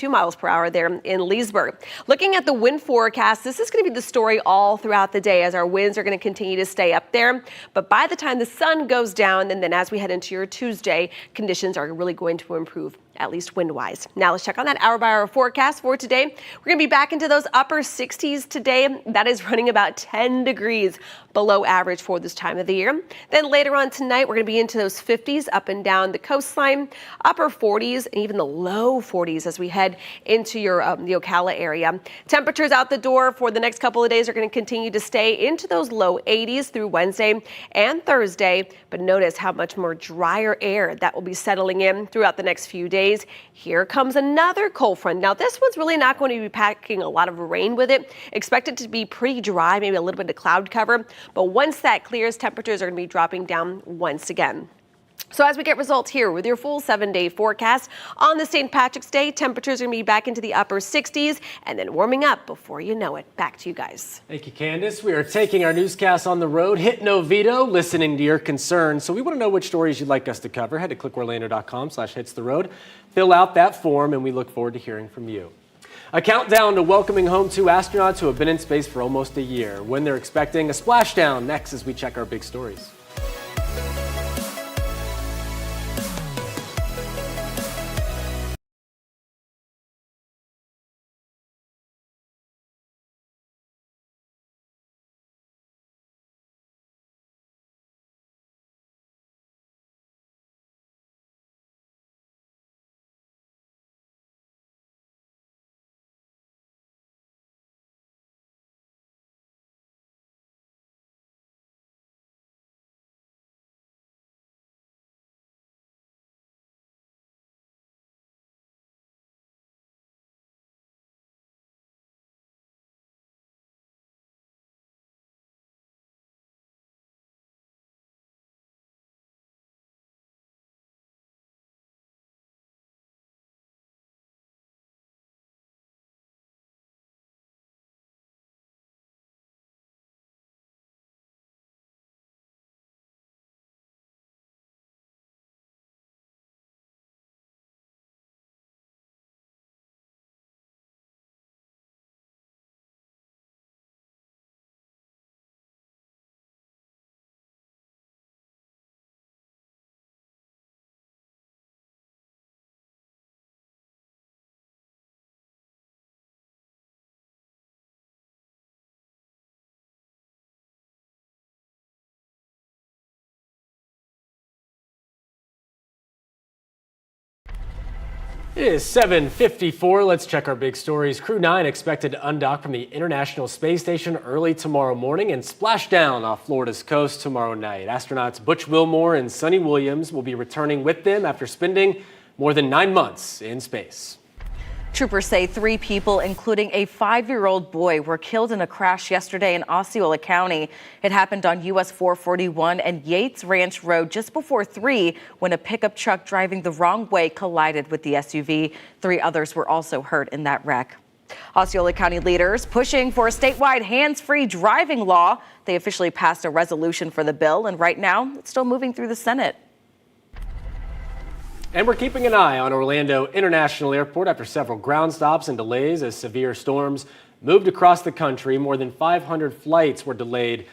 Speaker 6: miles per hour there in Leesburg. Looking at the wind forecast, this is going to be the story all throughout the day as our winds are going to continue to stay up there. But by the time the sun goes down, and then as we head into your Tuesday, conditions are really going to improve, at least wind-wise. Now let's check on that hour-by-hour forecast for today. We're going to be back into those upper 60s today. That is running about 10 degrees below average for this time of the year. Then later on tonight, we're going to be into those 50s up and down the coastline, upper 40s, and even the low 40s as we head into your the Ocala area. Temperatures out the door for the next couple of days are going to continue to stay into those low 80s through Wednesday and Thursday. But notice how much more drier air that will be settling in throughout the next few days. Here comes another cold front. Now this one's really not going to be packing a lot of rain with it. Expect it to be pretty dry, maybe a little bit of cloud cover. But once that clears, temperatures are going to be dropping down once again. So as we get results here with your full 7-day forecast on the St. Patrick's Day, temperatures are going to be back into the upper 60s and then warming up before you know it. Back to you guys.
Speaker 4: Thank you, Candace. We are taking our newscast on the road. Hit no veto, listening to your concerns. So we want to know which stories you'd like us to cover. Head to clickorlando.com/hitstheroad. Fill out that form, and we look forward to hearing from you. A countdown to welcoming home 2 astronauts who have been in space for almost a year. When they're expecting a splashdown next as we check our big stories. It is 7:54. Let's check our big stories. Crew 9 expected to undock from the International Space Station early tomorrow morning and splash down off Florida's coast tomorrow night. Astronauts Butch Wilmore and Sunny Williams will be returning with them after spending more than 9 months in space.
Speaker 3: Troopers say 3 people, including a 5-year-old boy, were killed in a crash yesterday in Osceola County. It happened on US 441 and Yates Ranch Road just before 3 when a pickup truck driving the wrong way collided with the SUV. 3 others were also hurt in that wreck. Osceola County leaders pushing for a statewide hands-free driving law. They officially passed a resolution for the bill, and right now it's still moving through the Senate.
Speaker 4: And we're keeping an eye on Orlando International Airport after several ground stops and delays as severe storms moved across the country. More than 500 flights were delayed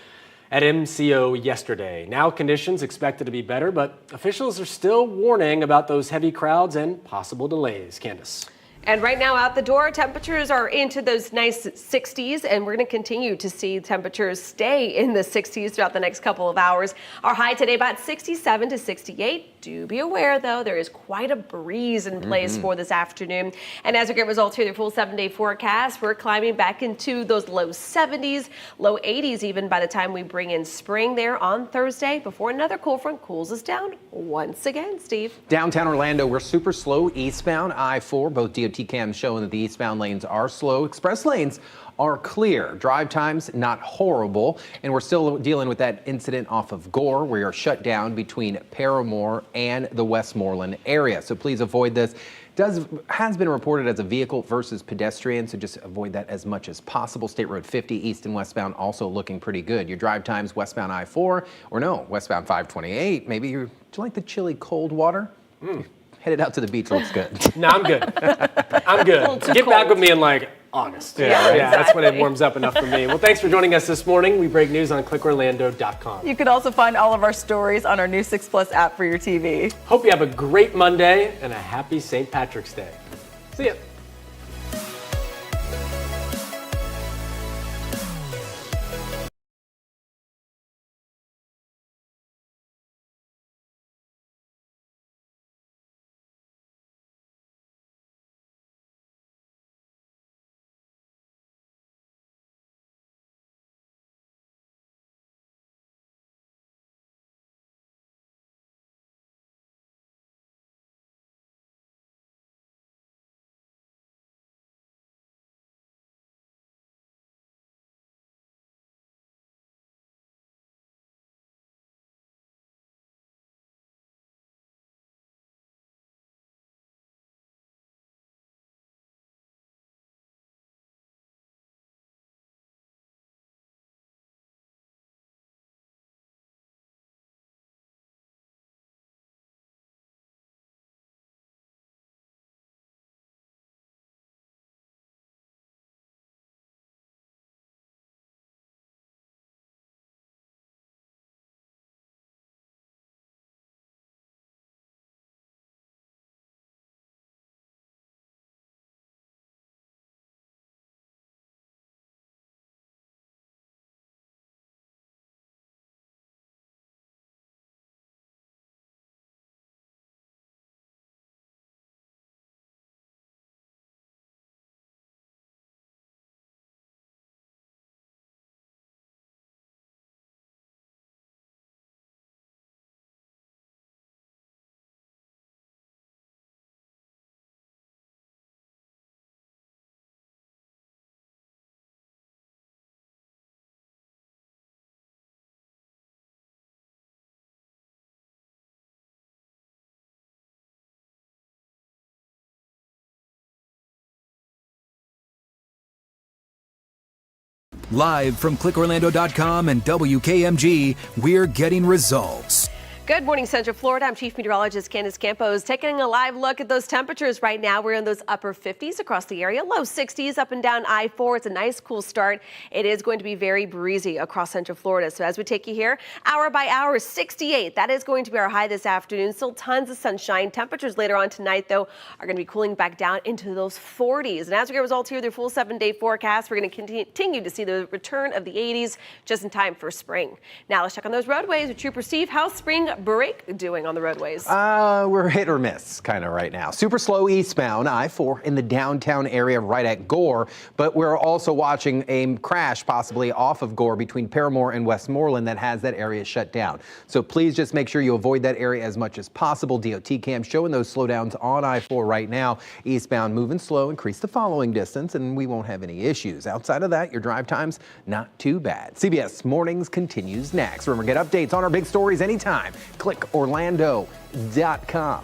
Speaker 4: at MCO yesterday. Now conditions expected to be better, but officials are still warning about those heavy crowds and possible delays. Candace.
Speaker 6: And right now out the door, temperatures are into those nice 60s, and we're going to continue to see temperatures stay in the 60s throughout the next couple of hours. Our high today about 67 to 68. Do be aware, though, there is quite a breeze in place for this afternoon. And as we get results here, the full 7-day forecast, we're climbing back into those low 70s, low 80s even by the time we bring in spring there on Thursday before another cold front cools us down once again. Steve.
Speaker 5: Downtown Orlando, we're super slow eastbound I-4. Both DOT cams showing that the eastbound lanes are slow. Express lanes are clear. Drive times not horrible, and we're still dealing with that incident off of Gore where you're shut down between Paramore and the Westmoreland area. So please avoid this. Has been reported as a vehicle versus pedestrian, so just avoid that as much as possible. State Road 50 east and westbound also looking pretty good. Your drive times westbound I-4 or no, westbound 528. Maybe do you like the chilly cold water? Headed out to the beach looks good.
Speaker 4: No, I'm good. I'm good. Get back with me in like August. Yeah, that's when it warms up enough for me. Well, thanks for joining us this morning. We break news on clickorlando.com.
Speaker 3: You can also find all of our stories on our new 6 Plus app for your TV.
Speaker 4: Hope you have a great Monday and a happy St. Patrick's Day. See ya.
Speaker 1: Live from clickorlando.com and WKMG, we're getting results.
Speaker 6: Good morning, Central Florida. I'm Chief Meteorologist Candace Campos taking a live look at those temperatures right now. We're in those upper 50s across the area, low 60s up and down I-4. It's a nice cool start. It is going to be very breezy across Central Florida. So as we take you here, hour by hour, 68. That is going to be our high this afternoon. Still tons of sunshine. Temperatures later on tonight, though, are going to be cooling back down into those 40s. And as we get results here, the full 7-day forecast, we're going to continue to see the return of the 80s just in time for spring. Now let's check on those roadways with Trooper Steve. How's spring break doing on the roadways?
Speaker 5: We're hit or miss kind of right now. Super slow eastbound I-4 in the downtown area right at Gore, but we're also watching a crash possibly off of Gore between Paramore and Westmoreland that has that area shut down. So please just make sure you avoid that area as much as possible. DOT cam showing those slowdowns on I-4 right now. Eastbound moving slow, increase the following distance and we won't have any issues. Outside of that, your drive time's not too bad. CBS Mornings continues next. Remember, get updates on our big stories anytime. Click Orlando.com.